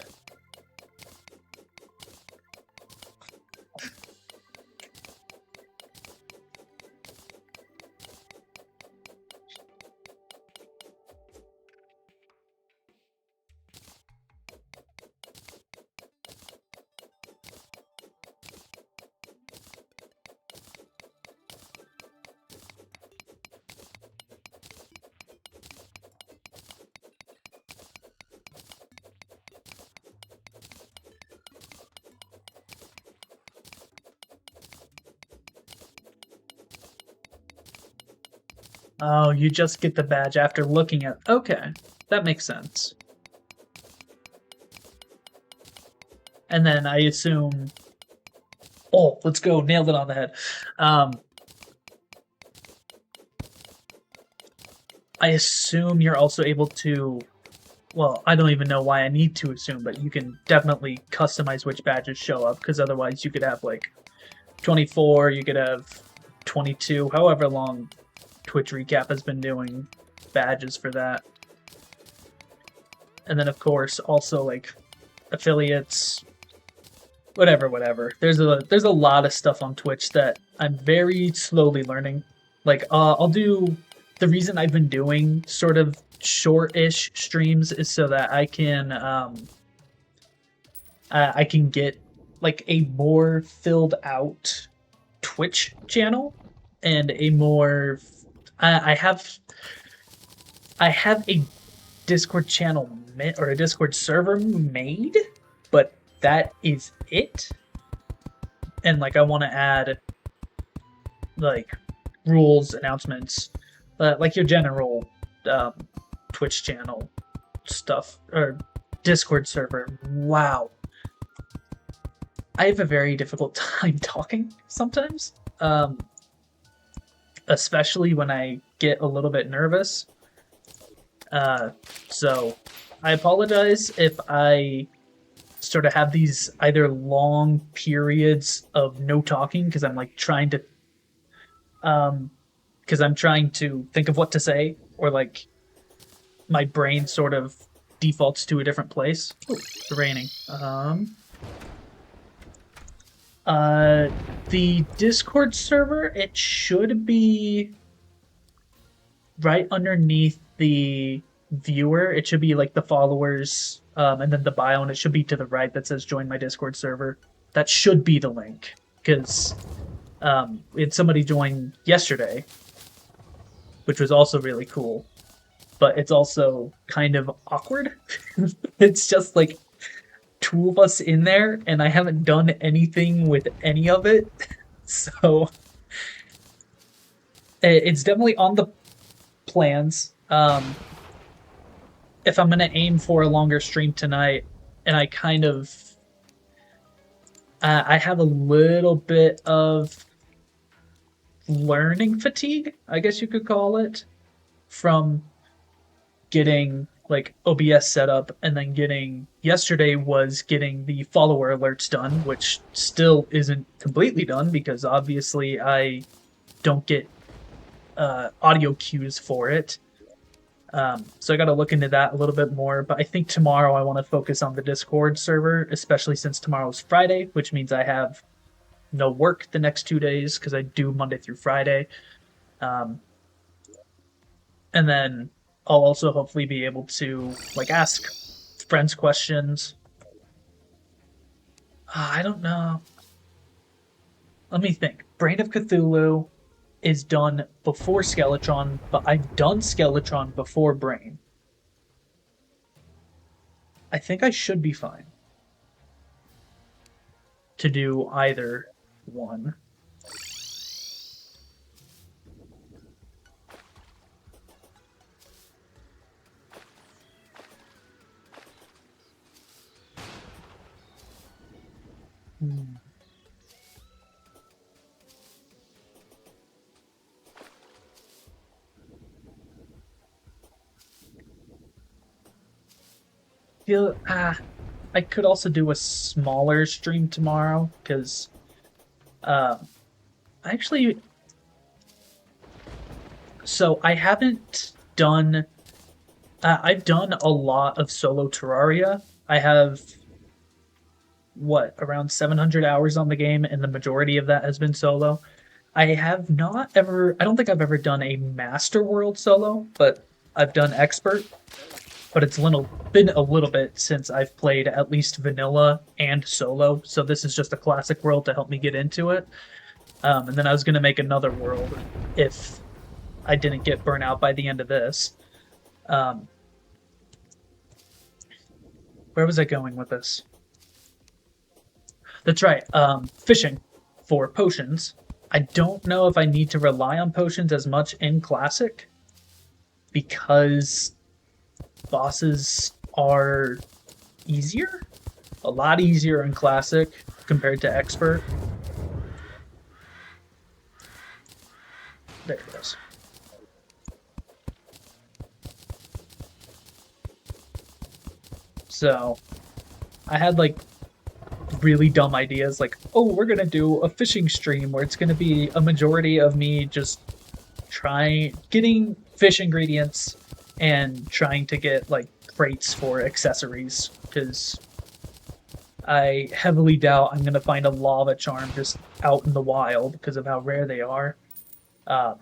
Oh, you just get the badge after looking at. Okay, that makes sense. And then I assume. Oh, let's go! Nailed it on the head. I assume you're also able to. Well, I don't even know why I need to assume, but you can definitely customize which badges show up, because otherwise you could have like 24, you could have 22, however long Twitch Recap has been doing badges for that. And then of course also like affiliates, whatever. There's a lot of stuff on Twitch that I'm very slowly learning. Like I'll do the reason I've been doing sort of short-ish streams is so that I can get like a more filled out Twitch channel and a more I have a Discord channel or a Discord server made, but that is it. And like I want to add like rules, announcements, like your general Twitch channel stuff or Discord server. Wow, I have a very difficult time talking sometimes, especially when I get a little bit nervous. So I apologize if I sort of have these either long periods of no talking because I'm like trying to because I'm trying to think of what to say, or like my brain sort of defaults to a different place. Ooh, it's raining. The Discord server, it should be right underneath the viewer. It should be like the followers, and then the bio, and it should be to the right that says join my Discord server. That should be the link, because we had somebody join yesterday, which was also really cool, but it's also kind of awkward. It's just like two of us in there, and I haven't done anything with any of it. So it's definitely on the plans. If I'm gonna aim for a longer stream tonight, and I kind of I have a little bit of learning fatigue, I guess you could call it, from getting like OBS setup, and then yesterday was getting the follower alerts done, which still isn't completely done because obviously I don't get audio cues for it. So I got to look into that a little bit more. But I think tomorrow I want to focus on the Discord server, especially since tomorrow's Friday, which means I have no work the next 2 days because I do Monday through Friday. Um, and then I'll also hopefully be able to like ask friends questions. I don't know. Let me think. Brain of Cthulhu is done before Skeletron, but I've done Skeletron before Brain. I think I should be fine to do either one. Hmm. Feel I could also do a smaller stream tomorrow because uh, actually, so I haven't done. I've done a lot of solo Terraria. I have what around 700 hours on the game, and the majority of that has been solo. I have not ever. I don't think I've ever done a master world solo, but I've done expert. But it's been a little bit since I've played at least vanilla and solo, so this is just a classic world to help me get into it. And then I was going to make another world if I didn't get burnt out by the end of this. Um, where was I going with this? That's right. Fishing for potions. I don't know if I need to rely on potions as much in Classic because bosses are easier, a lot easier in Classic compared to Expert. There it is. So I had like really dumb ideas like, oh, we're gonna do a fishing stream where it's gonna be a majority of me just getting fish ingredients and trying to get like crates for accessories because I heavily doubt I'm gonna find a lava charm just out in the wild because of how rare they are. Um,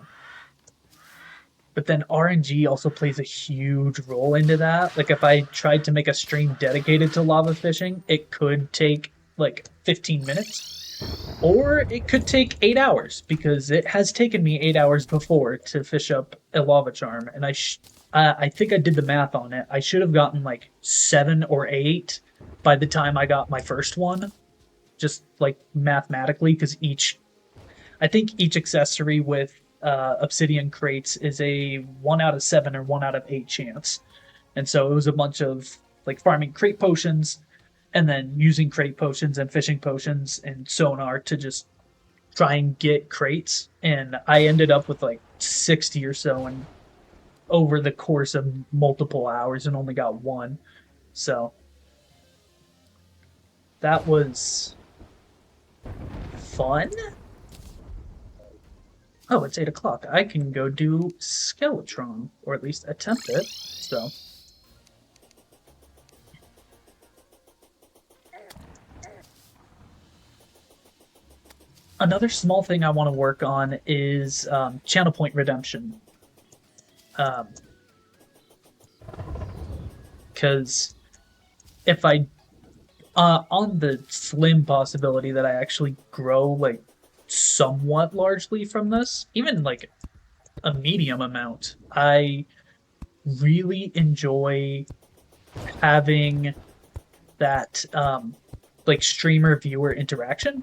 but then RNG also plays a huge role into that. Like if I tried to make a stream dedicated to lava fishing, it could take like 15 minutes. Or it could take 8 hours because it has taken me 8 hours before to fish up a lava charm, and I think I did the math on it. I should have gotten like 7 or 8 by the time I got my first one, just like mathematically, because I think each accessory with obsidian crates is a 1 out of 7 or 1 out of 8 chance, and so it was a bunch of like farming crate potions and then using crate potions and fishing potions and sonar to just try and get crates. And I ended up with like 60 or so and over the course of multiple hours and only got one. So that was fun. Oh, it's 8 o'clock. I can go do Skeletron, or at least attempt it. So another small thing I want to work on is channel point redemption. Because if I, on the slim possibility that I actually grow like somewhat largely from this, even like a medium amount, I really enjoy having that like streamer viewer interaction.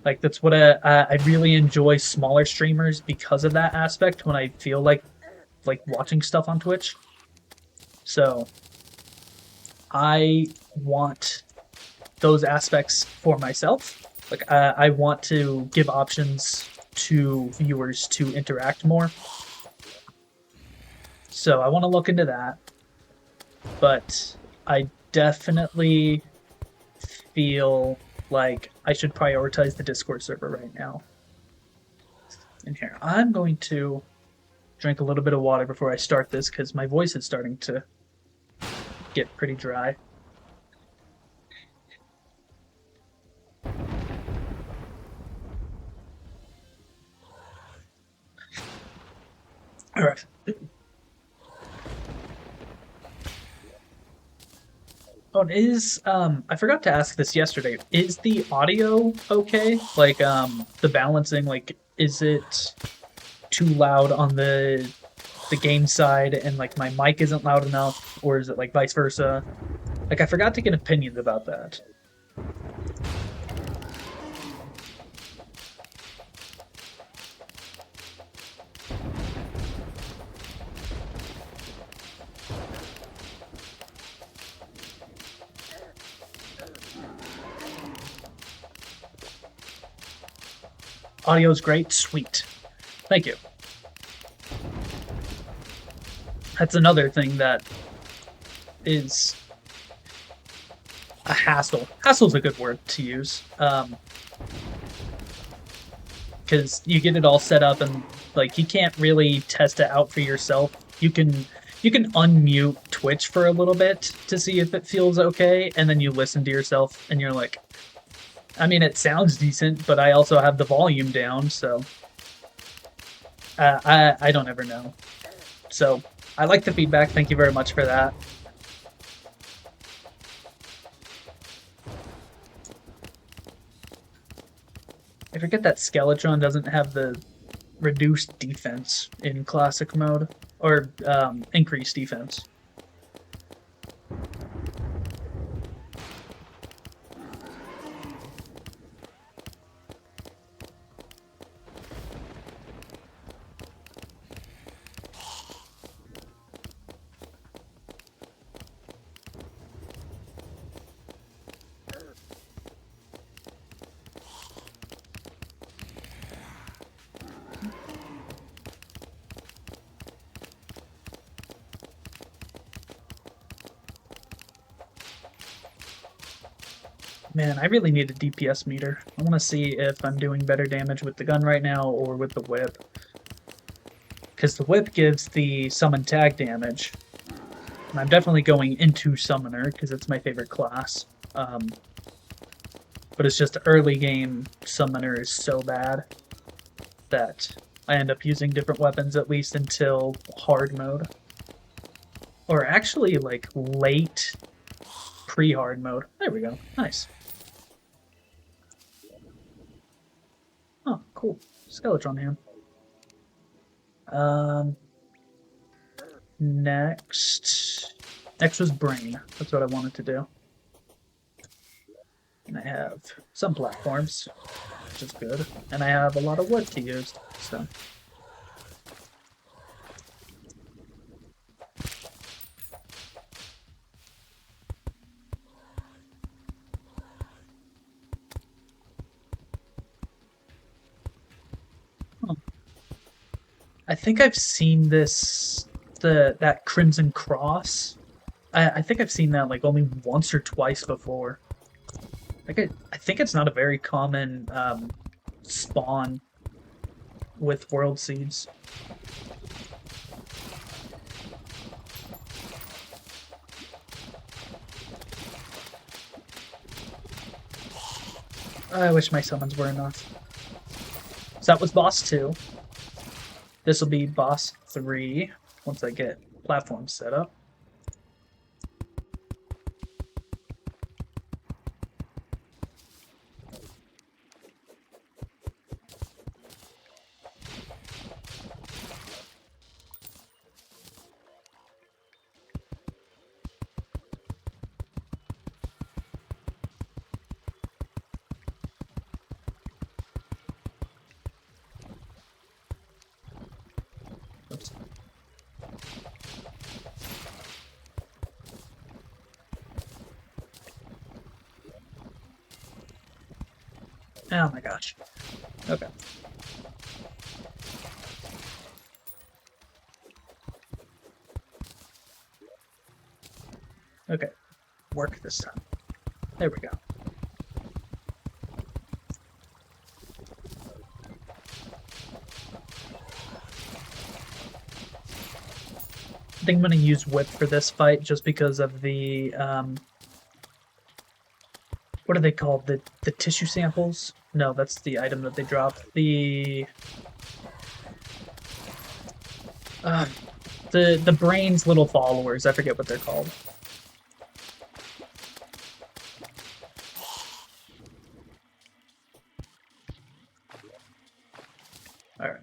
Like that's what I really enjoy smaller streamers because of that aspect when I feel like watching stuff on Twitch. So I want those aspects for myself. Like I want to give options to viewers to interact more. So I want to look into that. but I definitely feel like I should prioritize the Discord server right now. In here, I'm going to drink a little bit of water before I start this because my voice is starting to get pretty dry. All right. Oh, I forgot to ask this yesterday. Is the audio okay? Like the balancing, like is it too loud on the game side and like my mic isn't loud enough, or is it like vice versa? Like I forgot to get opinions about that. Audio's great, sweet. Thank you. That's another thing that is a hassle. Hassle's a good word to use. Because you get it all set up and like you can't really test it out for yourself. You can unmute Twitch for a little bit to see if it feels okay, and then you listen to yourself and you're like, I mean, it sounds decent, but I also have the volume down, so I don't ever know. So I like the feedback. Thank you very much for that. I forget that Skeletron doesn't have the reduced defense in classic mode, or increased defense. Man, I really need a DPS meter. I want to see if I'm doing better damage with the gun right now or with the whip. Because the whip gives the summon tag damage. And I'm definitely going into summoner because it's my favorite class. But it's just early game summoner is so bad that I end up using different weapons at least until hard mode. Or actually like late pre-hard mode. There we go. Nice. Oh, cool. Skeletron hand. Next was brain. That's what I wanted to do. And I have some platforms, which is good. And I have a lot of wood to use, so. I think I've seen that Crimson Cross. I think I've seen that like only once or twice before. Like I think it's not a very common spawn with world seeds. I wish my summons were enough. So that was boss 2. This will be boss 3 once I get platforms set up. Oops. Oh my gosh. Okay. Okay, work this time. There we go. I think I'm gonna use whip for this fight just because of the what are they called? The tissue samples? No, that's the item that they drop. Uh, the brain's little followers. I forget what they're called. All right.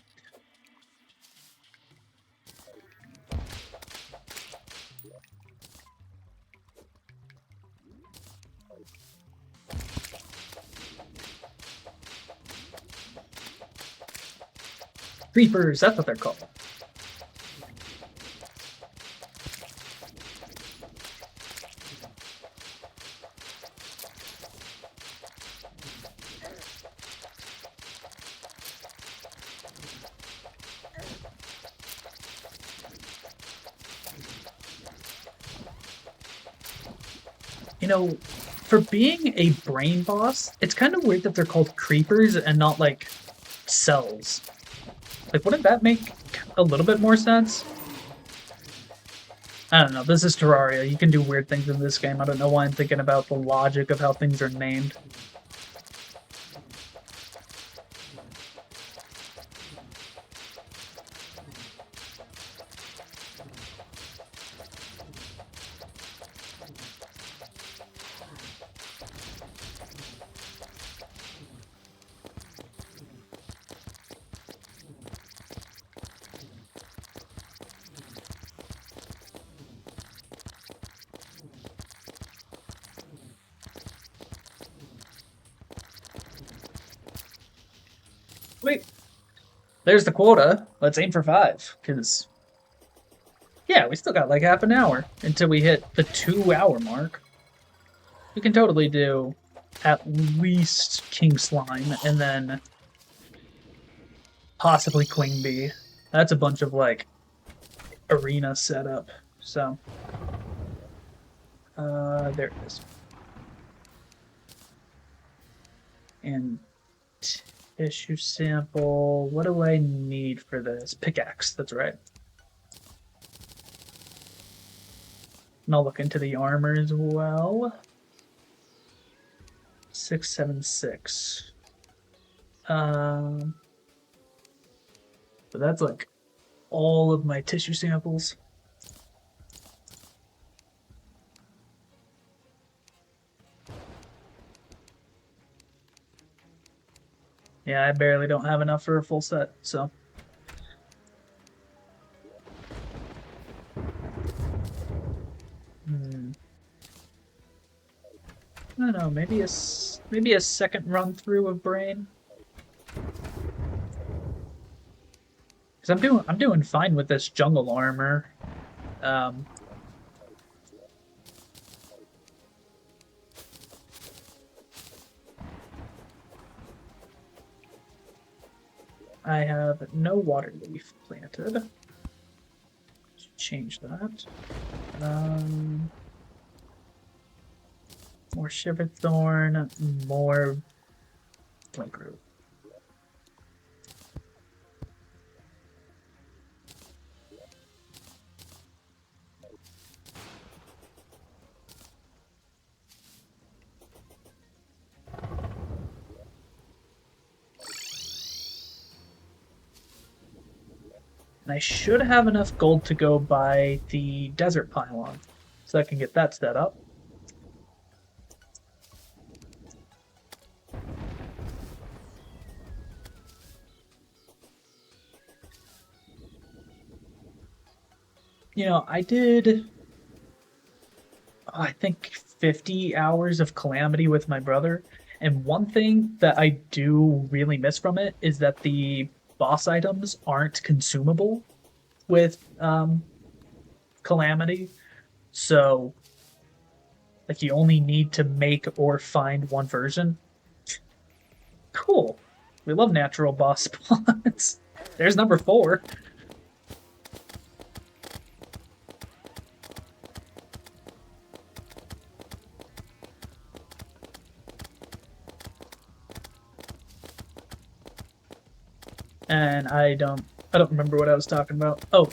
Creepers, that's what they're called. You know, for being a brain boss, it's kind of weird that they're called creepers and not like cells. Like, wouldn't that make a little bit more sense? I don't know. This is Terraria. You can do weird things in this game. I don't know why I'm thinking about the logic of how things are named. Wait, there's the quota. Let's aim for 5, because, yeah, we still got like half an hour until we hit the 2-hour mark. We can totally do at least King Slime and then possibly Queen Bee. That's a bunch of like arena setup. So, there it is. And tissue sample. What do I need for this? Pickaxe, that's right. And I'll look into the armor as well. 676. But that's like all of my tissue samples. Yeah, I barely don't have enough for a full set, so. I don't know, maybe a second run through of Brain. Because I'm doing fine with this jungle armor. Um, I have no water leaf planted. Change that. More shivered thorn, more blink root. And I should have enough gold to go buy the desert pylon, so I can get that set up. You know, I did, I think, 50 hours of Calamity with my brother, and one thing that I do really miss from it is that the boss items aren't consumable with Calamity. So, like, you only need to make or find one version. Cool. We love natural boss spawns. There's number 4. and I don't remember what I was talking about. Oh,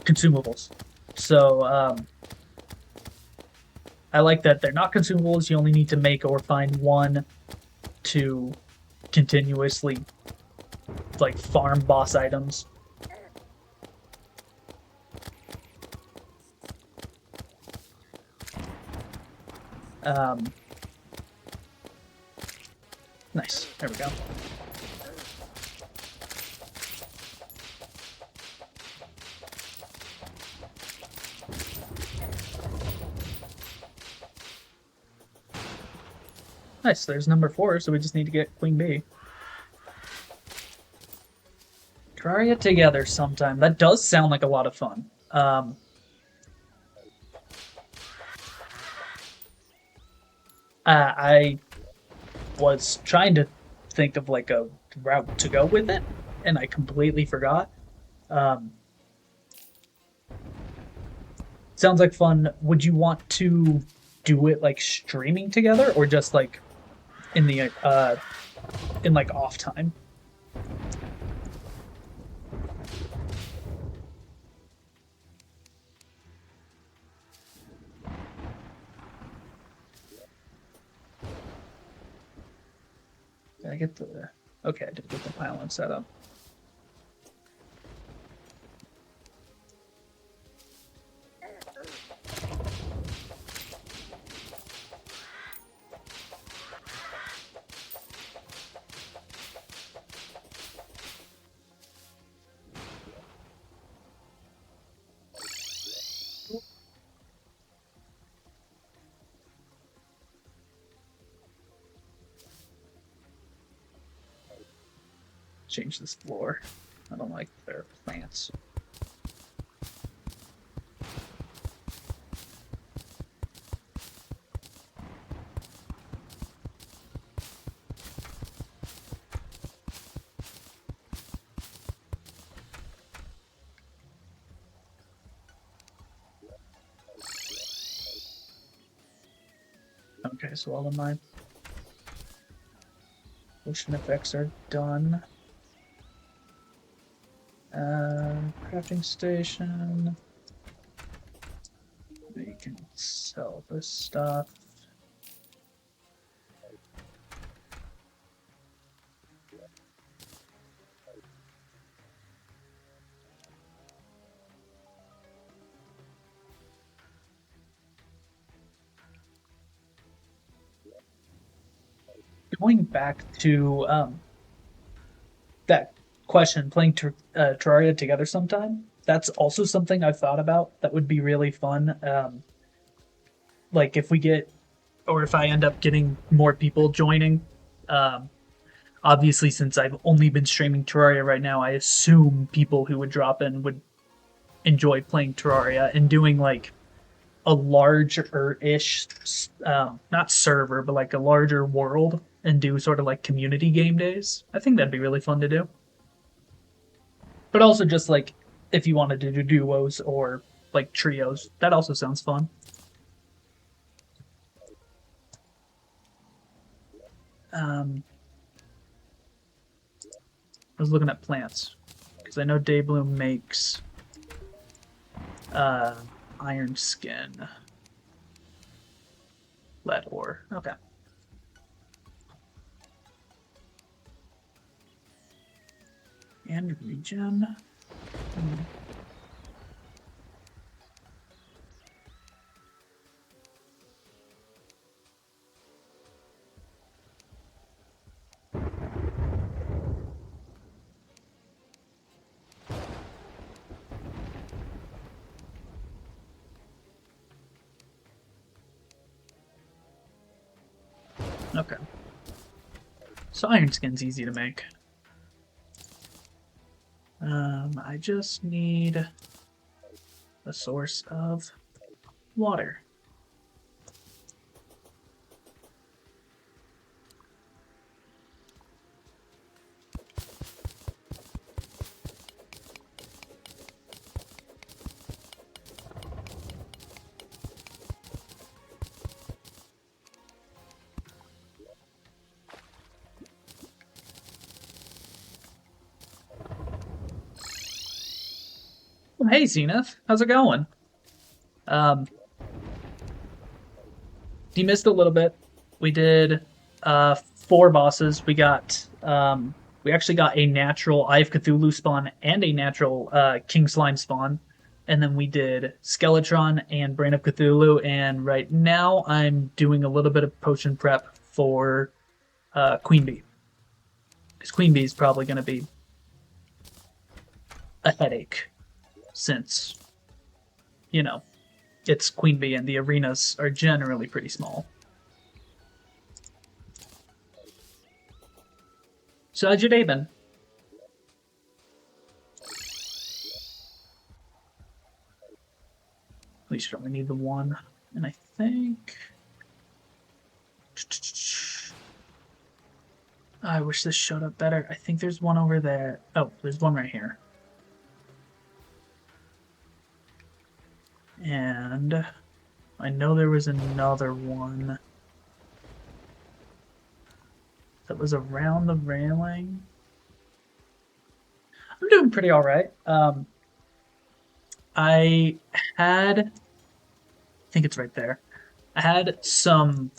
consumables. So I like that they're not consumables. You only need to make or find one to continuously like farm boss items. Um, nice. There we go. Nice. There's number 4, so we just need to get Queen Bee. Terraria together sometime. That does sound like a lot of fun. I was trying to think of like a route to go with it, and I completely forgot. Um, sounds like fun. Would you want to do it like streaming together, or just like in the in like off time? Did I get the? Okay, I did get the pylon set up. Change this floor. I don't like their plants. Okay, so all of my potion effects are done. Crafting station. We can sell this stuff. Going back to that question, playing Terraria together sometime. That's also something I've thought about. That would be really fun. Like if we get, or if I end up getting more people joining. Um, Obviously, since I've only been streaming Terraria right now, I assume people who would drop in would enjoy playing Terraria and doing like a larger-ish, not server, but like a larger world and do sort of like community game days. I think that'd be really fun to do. But also just like if you wanted to do duos or like trios, that also sounds fun. Um, I was looking at plants because I know Daybloom makes uh, iron skin, lead ore. Okay. And regen. Okay. So iron skin's easy to make. I just need a source of water. Hey, Zenith. How's it going? Um, you missed a little bit. We did four bosses. We actually got a natural Eye of Cthulhu spawn and a natural King Slime spawn. And then we did Skeletron and Brain of Cthulhu. And right now I'm doing a little bit of potion prep for Queen Bee. Because Queen Bee is probably going to be a headache since, you know, it's Queen Bee and the arenas are generally pretty small. So how's your day been? At least you only need the one. And I think... I wish this showed up better. I think there's one over there. Oh, there's one right here. And I know there was another one that was around the railing. I'm doing pretty all right. I think it's right there. I had some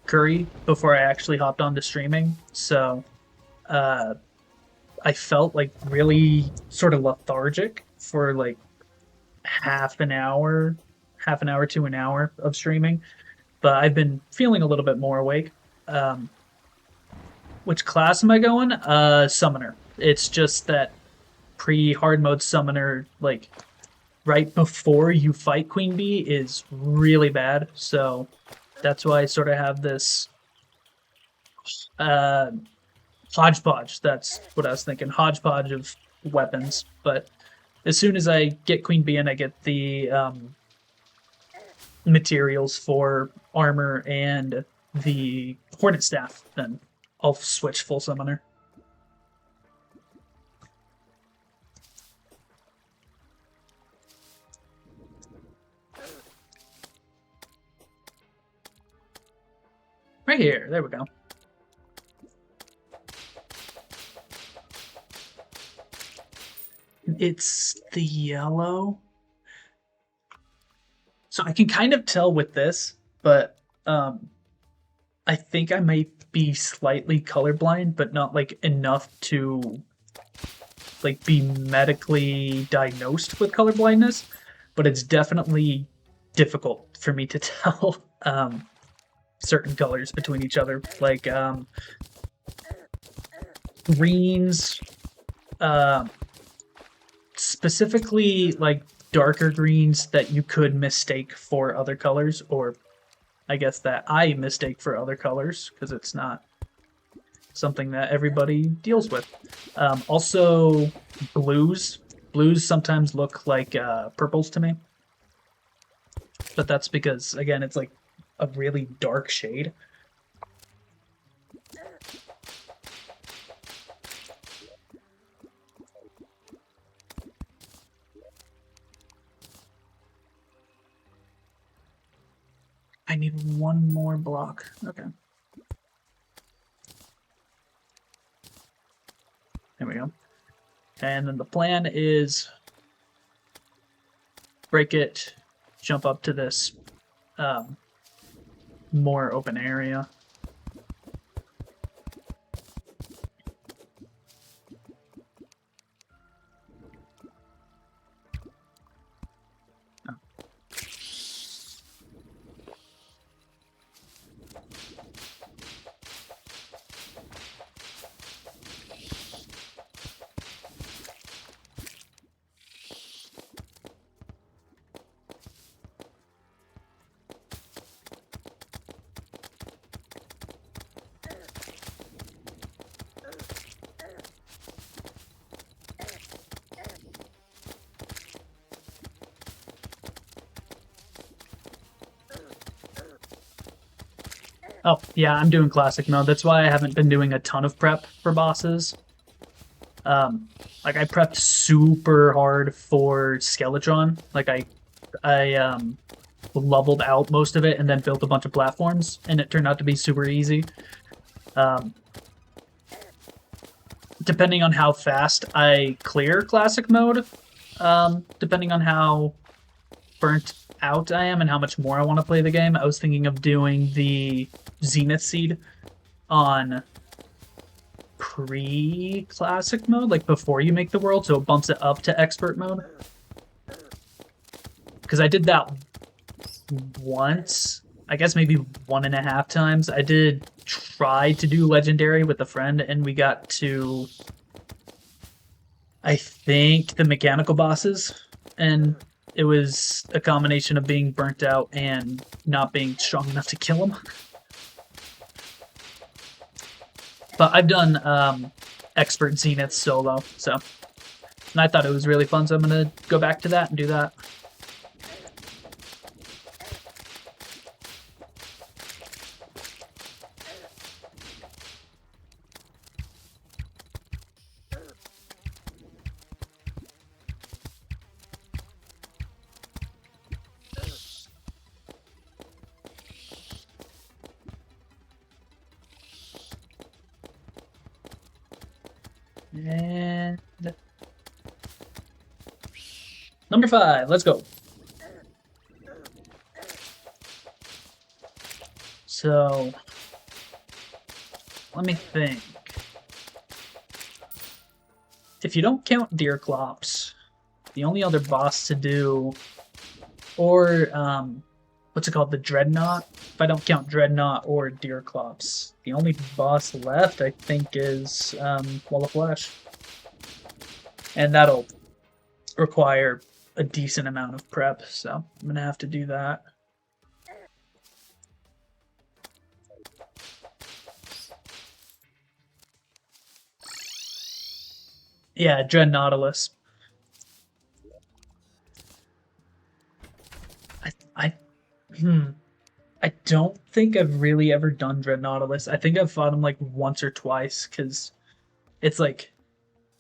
curry before I actually hopped on to streaming, so I felt like really sort of lethargic for like half an hour to an hour of streaming, but I've been feeling a little bit more awake. Um, which class am I going? Summoner. It's just that pre-hard mode summoner, like right before you fight Queen Bee, is really bad. So that's why I sort of have this uh, hodgepodge. That's what I was thinking. Hodgepodge of weapons. But as soon as I get Queen Bee and I get the materials for armor and the Hornet Staff, then I'll switch full summoner. Right here. There we go. It's the yellow. So I can kind of tell with this, but I think I might be slightly colorblind, but not like enough to like be medically diagnosed with colorblindness. But it's definitely difficult for me to tell certain colors between each other, like greens, specifically like darker greens that you could mistake for other colors, or I guess that I mistake for other colors because it's not something that everybody deals with. Also, blues. Blues sometimes look like purples to me, but that's because, again, it's like a really dark shade. I need one more block. Okay. There we go. And then the plan is break it, jump up to this more open area. Oh, yeah, I'm doing classic mode. That's why I haven't been doing a ton of prep for bosses. Like I prepped super hard for Skeletron. Like I leveled out most of it and then built a bunch of platforms, and it turned out to be super easy. Depending on how fast I clear classic mode, Depending on how burnt out I am and how much more I want to play the game, I was thinking of doing the Zenith Seed on pre-classic mode, like before you make the world, so it bumps it up to expert mode. Because I did that once, I guess maybe 1.5 times. I did try to do legendary with a friend, and we got to, I think, the mechanical bosses, and it was a combination of being burnt out and not being strong enough to kill them. But I've done expert Zenith solo, so, and I thought it was really fun, so I'm gonna go back to that and do that. And number 5, let's go. So, let me think. If you don't count Deerclops, the only other boss to do, or what's it called, the Dreadnought? If I don't count Dreadnought or Deerclops, the only boss left, I think, is Wall of Flesh. And that'll require a decent amount of prep, so I'm gonna have to do that. Yeah, Dreadnoughtalus. I I don't think I've really ever done Dreadnoughtalus. I think I've fought him like once or twice, because it's like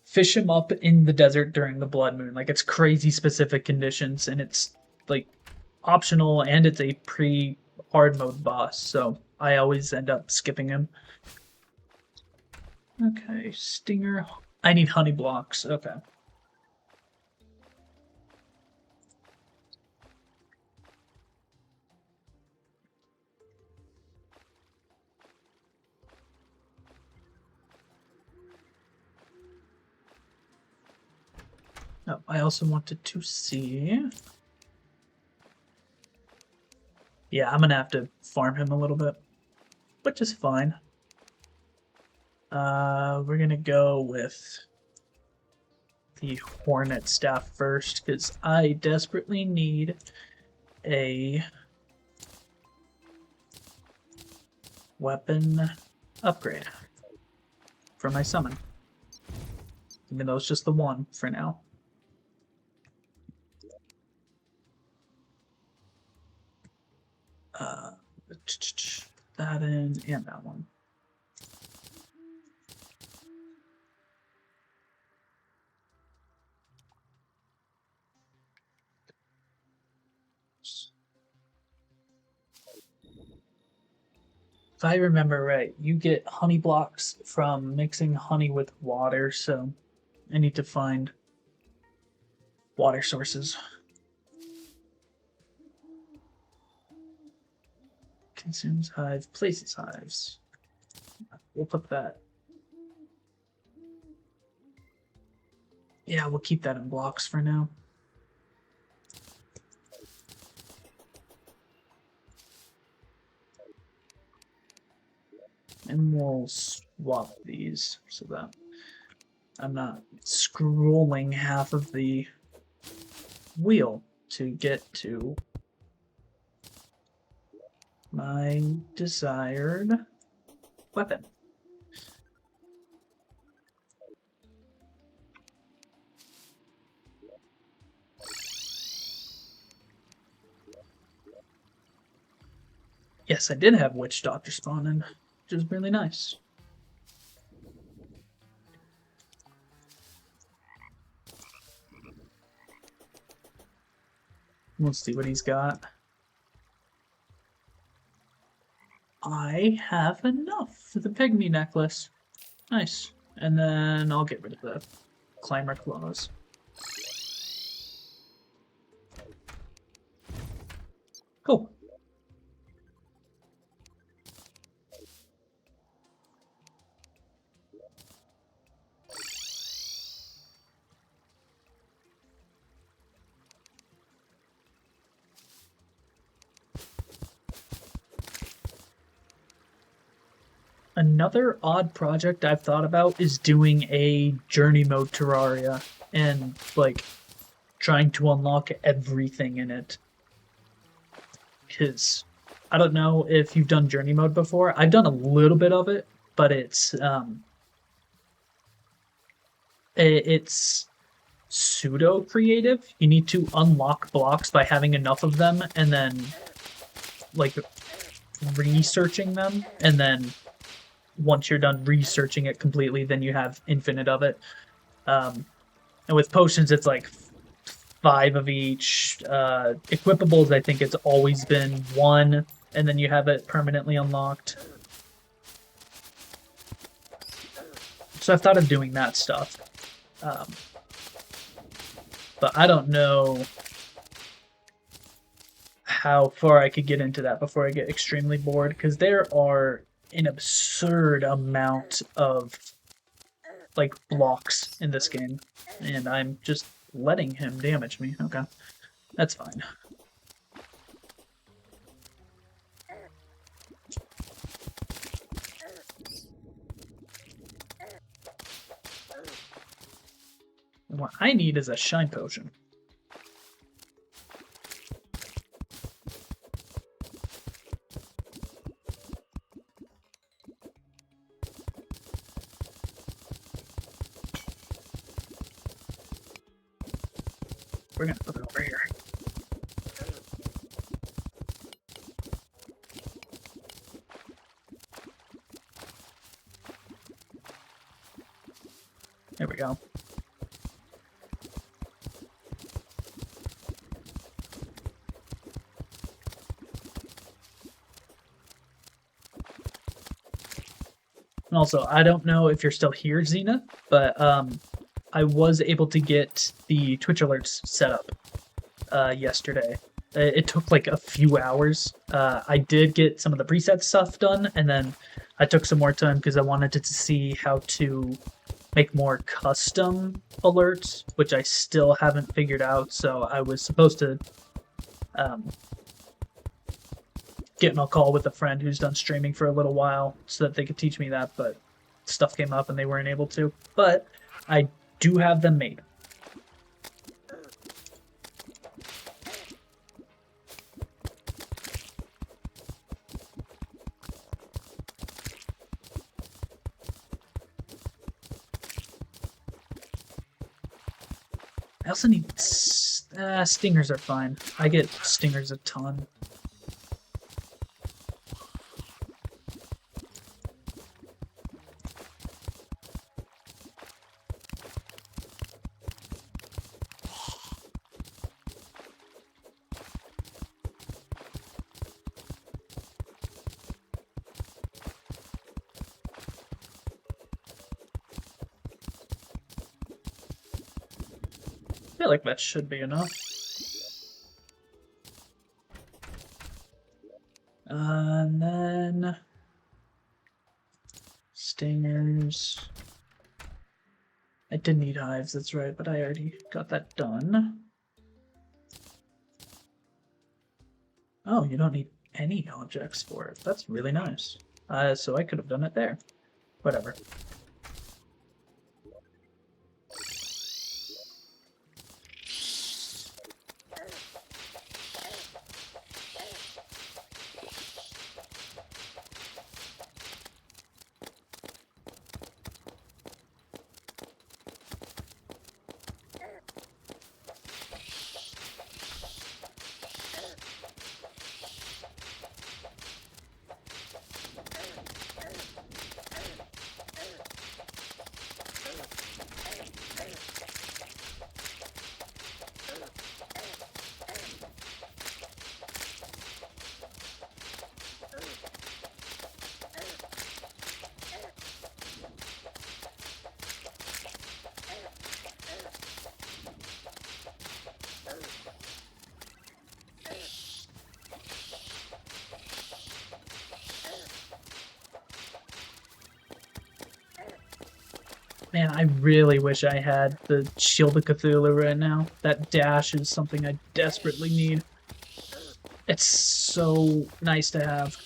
fish him up in the desert during the blood moon. Like, it's crazy specific conditions, and it's like optional, and it's a pre-hard mode boss, so I always end up skipping him. Okay, Stinger. I need honey blocks. Okay. Oh, I also wanted to see. Yeah, I'm gonna have to farm him a little bit, which is fine. We're gonna go with the Hornet Staff first, because I desperately need a weapon upgrade for my summon. Even though it's just the one for now. That in and that one. If I remember right, you get honey blocks from mixing honey with water, so I need to find water sources. Consumes hive, places hives. We'll put that. Yeah, we'll keep that in blocks for now. And we'll swap these so that I'm not scrolling half of the wheel to get to my desired weapon. Yes, I did have Witch Doctor spawn in, which is really nice. Let's see what he's got. I have enough for the pygmy necklace. Nice. And then I'll get rid of the climber claws. another odd project I've thought about is doing a journey mode Terraria and like trying to unlock everything in it. Because I don't know if you've done journey mode before. I've done a little bit of it, but it's pseudo creative. You need to unlock blocks by having enough of them and then like researching them, and then once you're done researching it completely, then you have infinite of it. And with potions, it's like 5 of each. Equipables, I think it's always been 1, and then you have it permanently unlocked. So I've thought of doing that stuff. But I don't know how far I could get into that before I get extremely bored, because there are an absurd amount of like blocks in this game, and I'm just letting him damage me. Okay, that's fine. What I need is a shine potion. We're gonna put it over here. There we go. And also, I don't know if you're still here, Xena, but I was able to get the Twitch alerts set up yesterday. It took like a few hours. I did get some of the preset stuff done, and then I took some more time because I wanted to see how to make more custom alerts, which I still haven't figured out. So I was supposed to get in a call with a friend who's done streaming for a little while so that they could teach me that, but stuff came up and they weren't able to. But I do have them made. I also need stingers are fine. I get stingers a ton. I feel like that should be enough. And then stingers. I did need hives, that's right, but I already got that done. Oh, you don't need any objects for it. That's really nice. So I could have done it there. Whatever. Man, I really wish I had the Shield of Cthulhu right now. That dash is something I desperately need. It's so nice to have.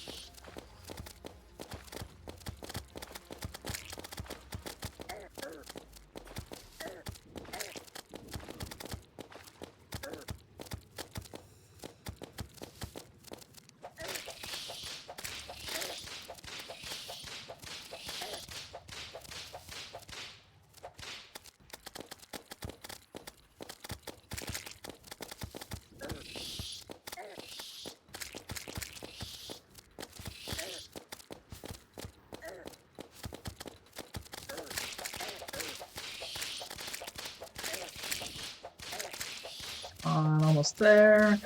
Almost there.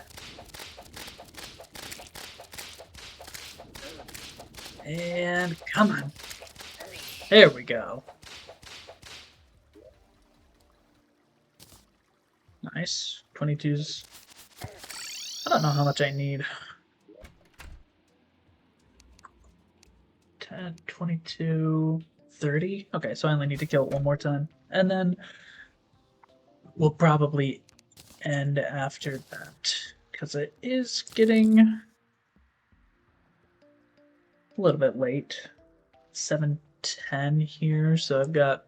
And come on. There we go. Nice. 22's. I don't know how much I need. 10, 22, 30. Okay, so I only need to kill it one more time. And then we'll probably end after that. Because it is getting a little bit late. 7:10 here, so I've got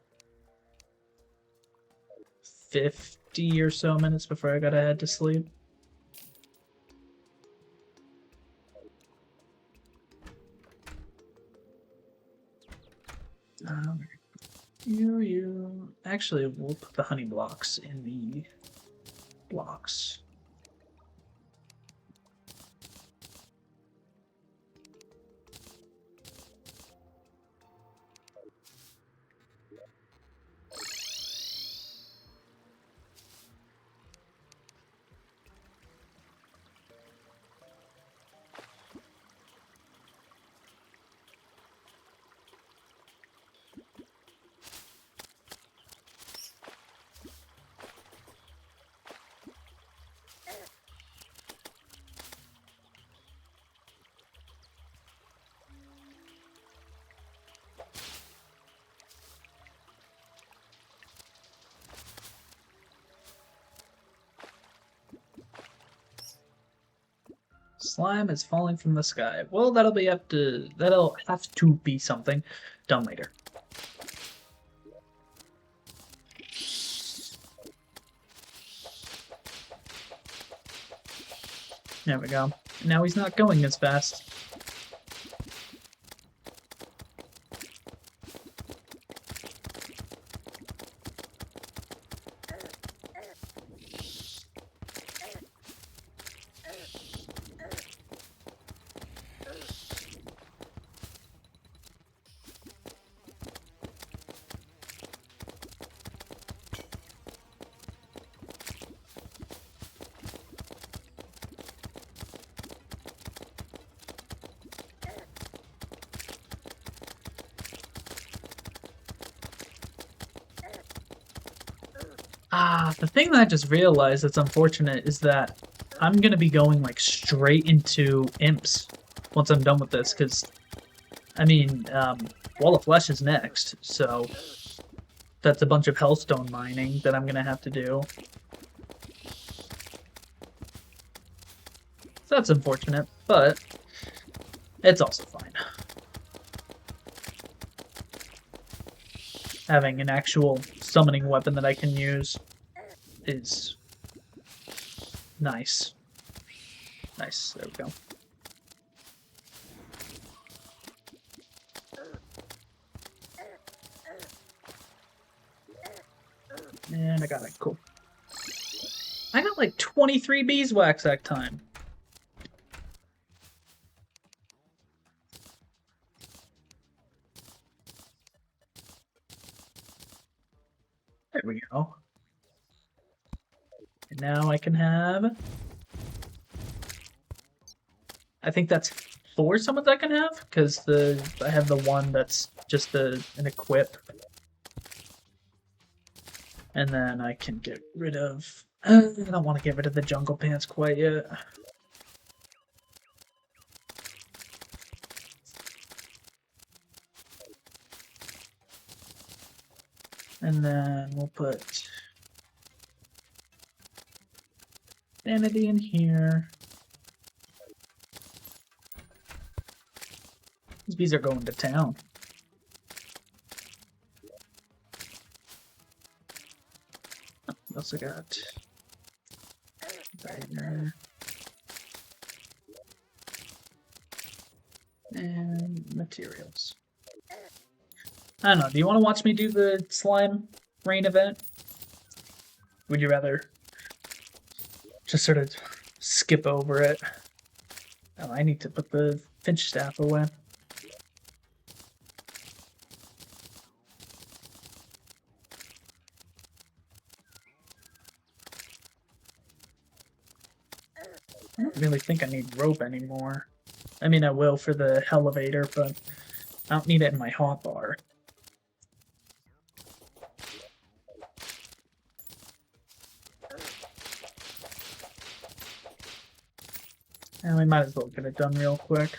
50 or so minutes before I gotta head to sleep. You. Actually, we'll put the honey blocks in the blocks. Slime is falling from the sky. Well, that'll have to be something done later. There we go. Now he's not going as fast. The thing that I just realized that's unfortunate is that I'm gonna be going like straight into imps once I'm done with this, because I mean, Wall of Flesh is next, so that's a bunch of hellstone mining that I'm gonna have to do. So that's unfortunate, but it's also fine. Having an actual summoning weapon that I can use is nice. Nice, there we go. And I got it, cool. I got like 23 beeswax that time. There we go. And now I can have... I think that's 4 summons I can have, because I have the one that's just an equip. And then I can get rid of... I don't want to get rid of the jungle pants quite yet. And then we'll put Sanity in here. These bees are going to town. We also got Dagger and materials. I don't know. Do you want to watch me do the slime rain event? Would you rather just sort of skip over it? Oh, I need to put the finch staff away. I don't really think I need rope anymore. I mean, I will for the elevator, but I don't need it in my hotbar. And we might as well get it done real quick.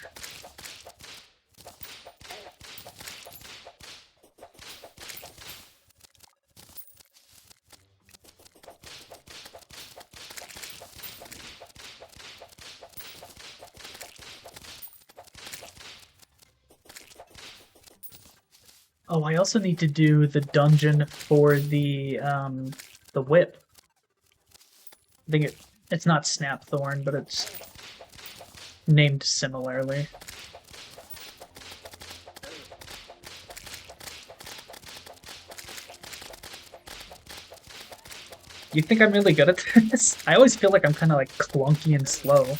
Oh, I also need to do the dungeon for the whip. I think it's not Snapthorn, but it's named similarly. You think I'm really good at this? I always feel like I'm kind of like clunky and slow.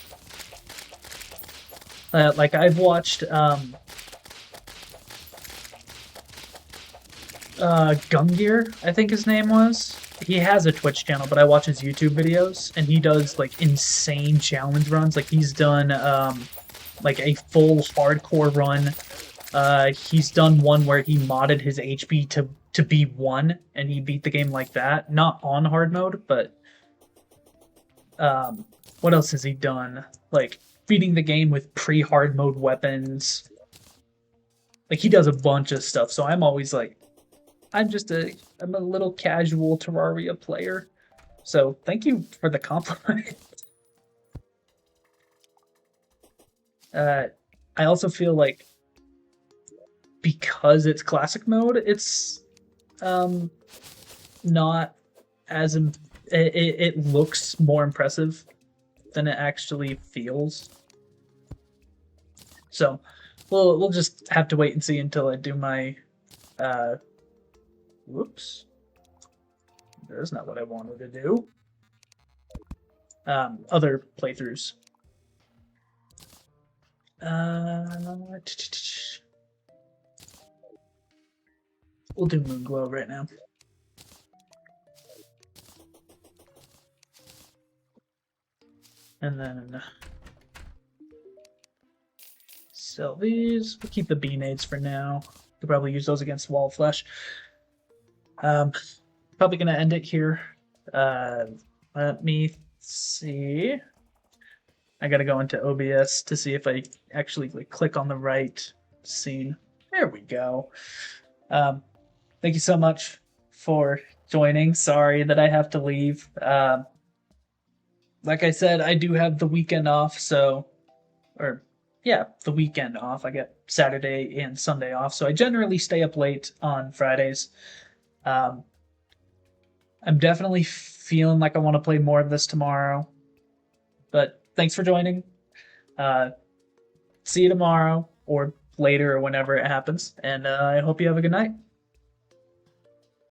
Like I've watched Gungear, I think his name was. He has a Twitch channel, but I watch his YouTube videos, and he does like insane challenge runs. Like he's done like a full hardcore run. He's done one where he modded his HP to be 1, and he beat the game like that. Not on hard mode, but what else has he done? Like beating the game with pre-hard mode weapons. Like he does a bunch of stuff, so I'm always like, I'm a little casual Terraria player. So thank you for the compliment. I also feel like because it's classic mode, it's not as it looks more impressive than it actually feels. So we'll just have to wait and see until I do my whoops. That's not what I wanted to do. Other playthroughs. We'll do Moonglow right now. And then sell these. We'll keep the B-nades for now. Could probably use those against wall flesh. Probably gonna end it here. Let me see. I gotta go into OBS to see if I actually click on the right scene. There we go. Thank you so much for joining. Sorry that I have to leave. Like I said, I do have the weekend off, so, or yeah, the weekend off. I get Saturday and Sunday off, so I generally stay up late on Fridays. I'm definitely feeling like I want to play more of this tomorrow, but thanks for joining. See you tomorrow or later or whenever it happens, and I hope you have a good night.